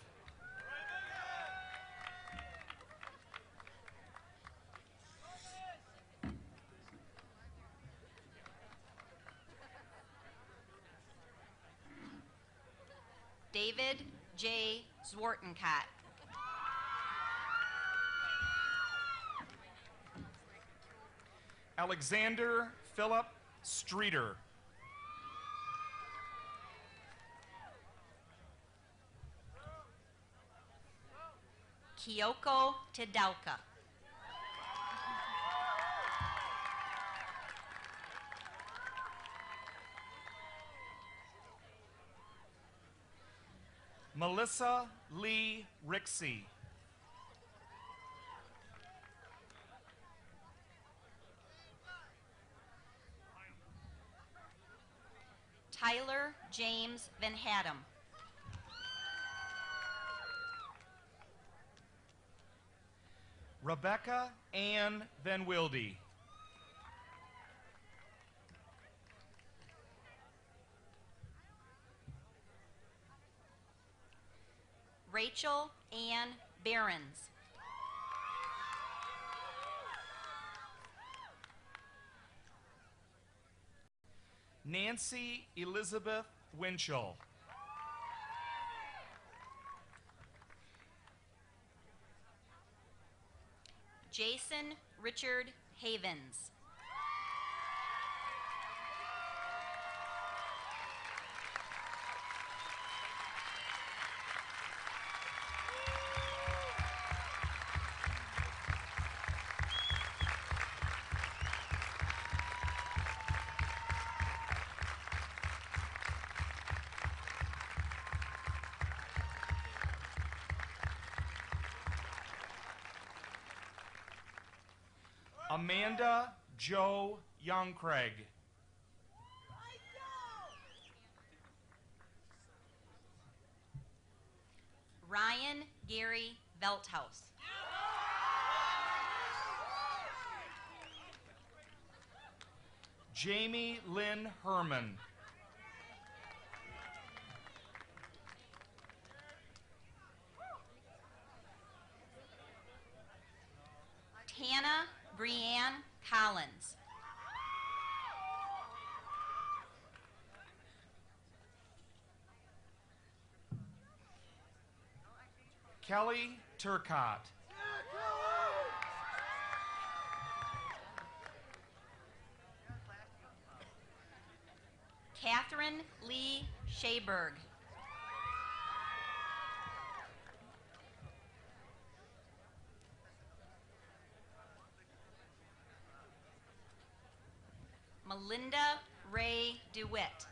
David J. Zwartenkot. Alexander Philip Streeter. Kyoko Tedalka. Melissa Lee Rixey. Tyler James Van Haddam. Rebecca Ann Van Wilde. Rachel Ann Behrens. Nancy Elizabeth Winchell. Jason Richard Havens. Amanda Joe Youngcraig. Ryan Gary Velthouse. Jamie Lynn Herman. Tana Brianne Collins. Kelly Turcott. Catherine Lee Shaberg. Melinda Ray DeWitt.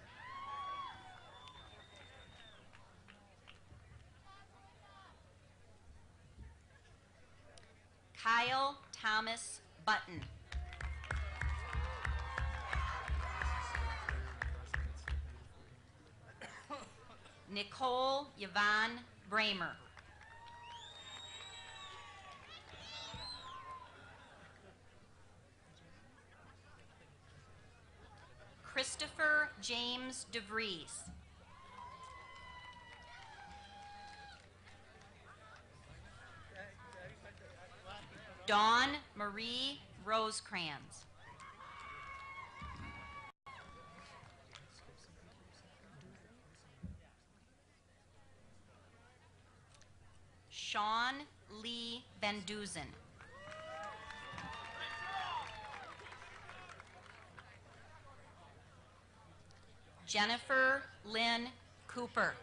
Kyle Thomas Button. Nicole Yvonne Bramer. Christopher James DeVries. Dawn Marie Rosecrans. Sean Lee Van Duzen. Jennifer Lynn Cooper.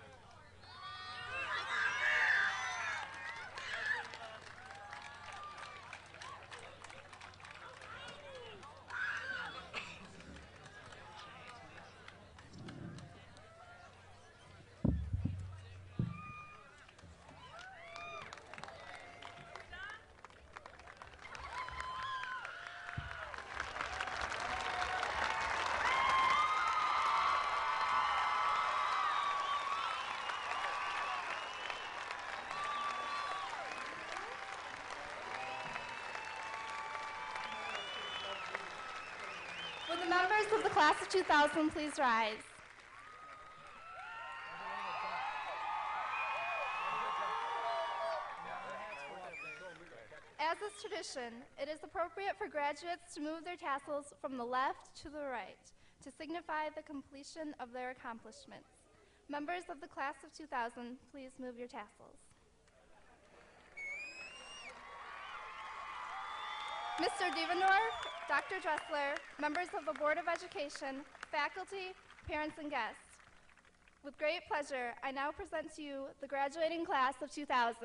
Will the members of the class of 2000 please rise? As is tradition, it is appropriate for graduates to move their tassels from the left to the right to signify the completion of their accomplishments. Members of the class of 2000, please move your tassels. Mr. Devendorf, Dr. Dressler, members of the Board of Education, faculty, parents, and guests. With great pleasure, I now present to you the graduating class of 2000.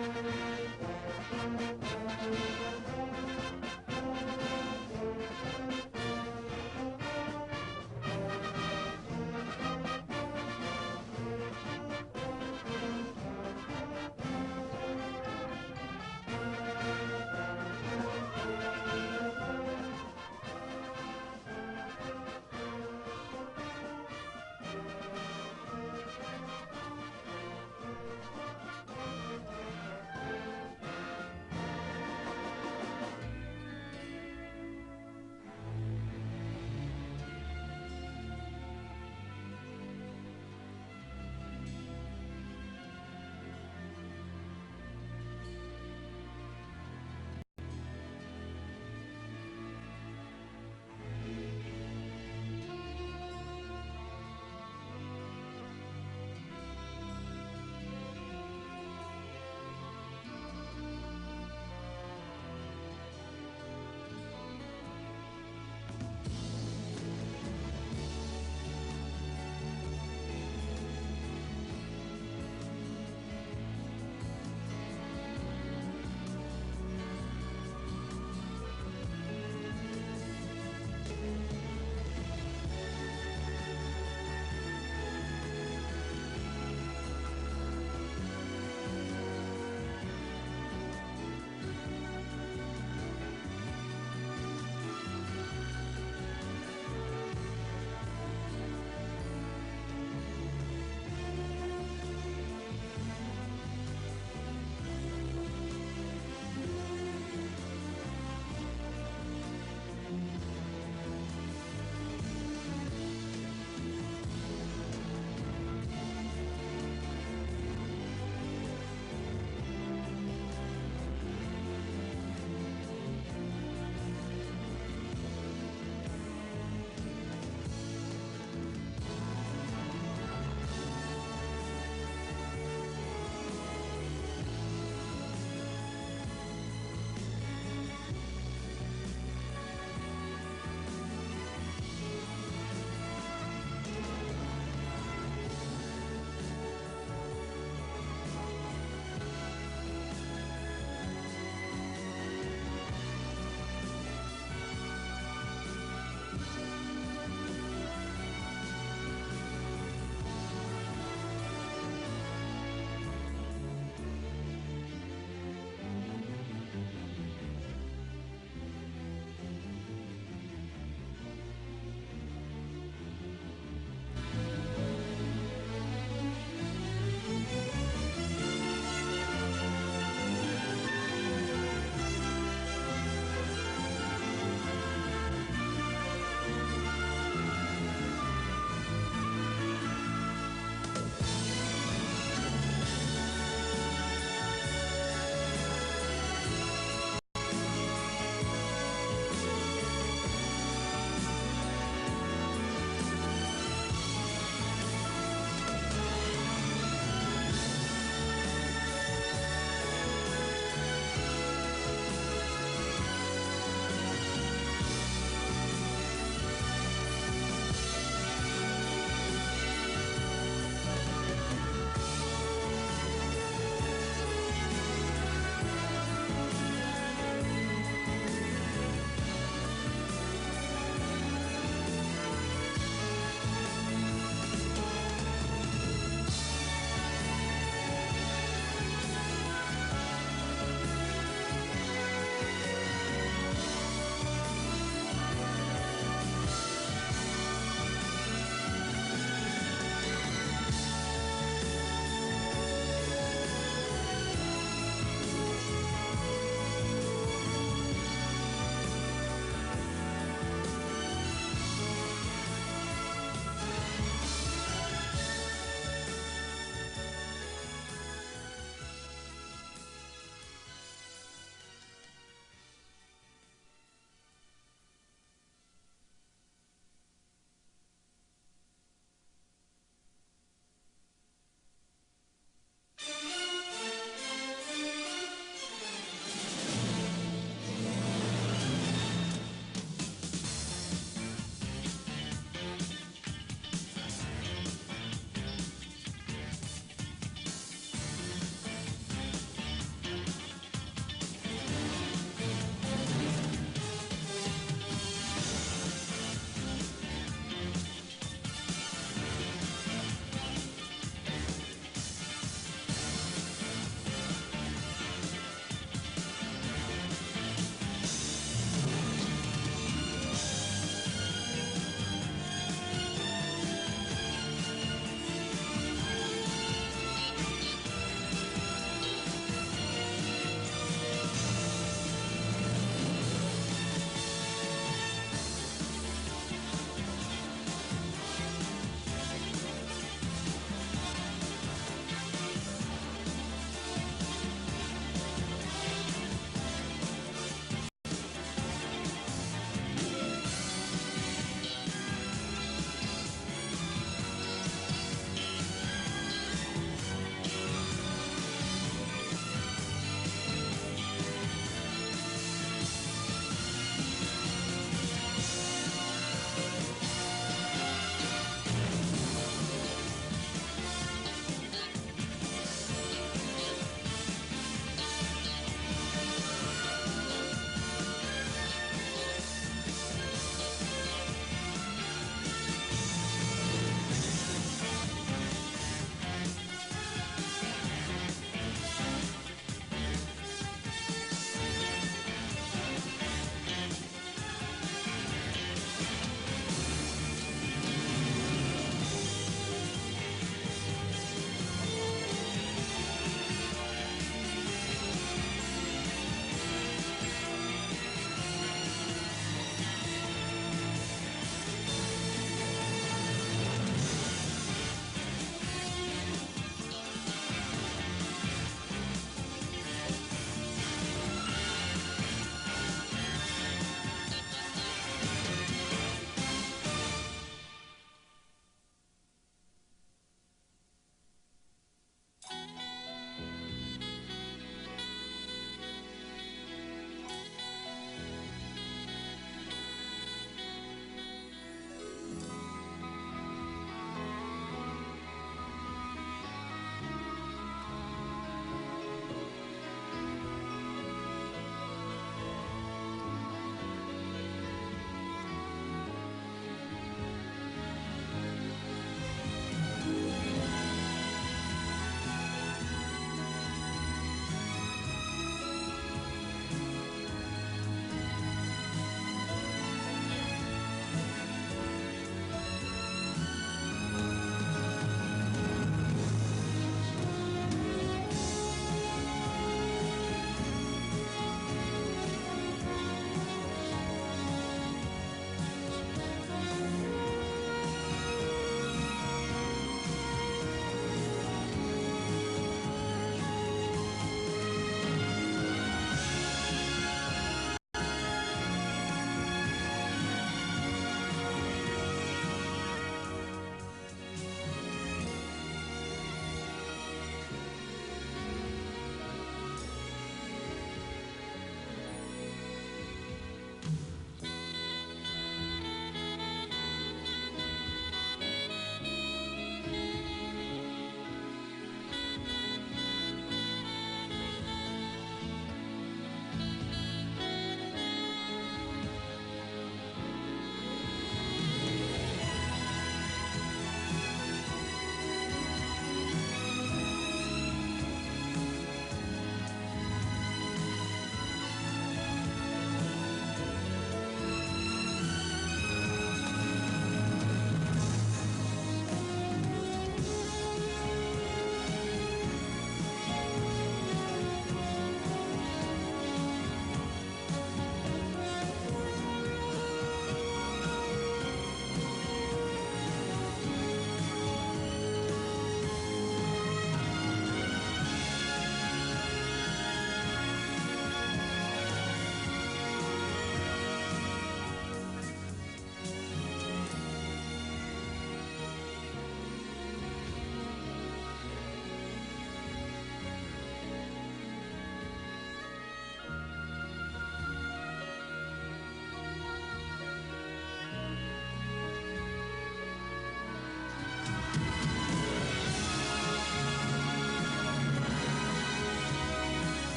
Thank you.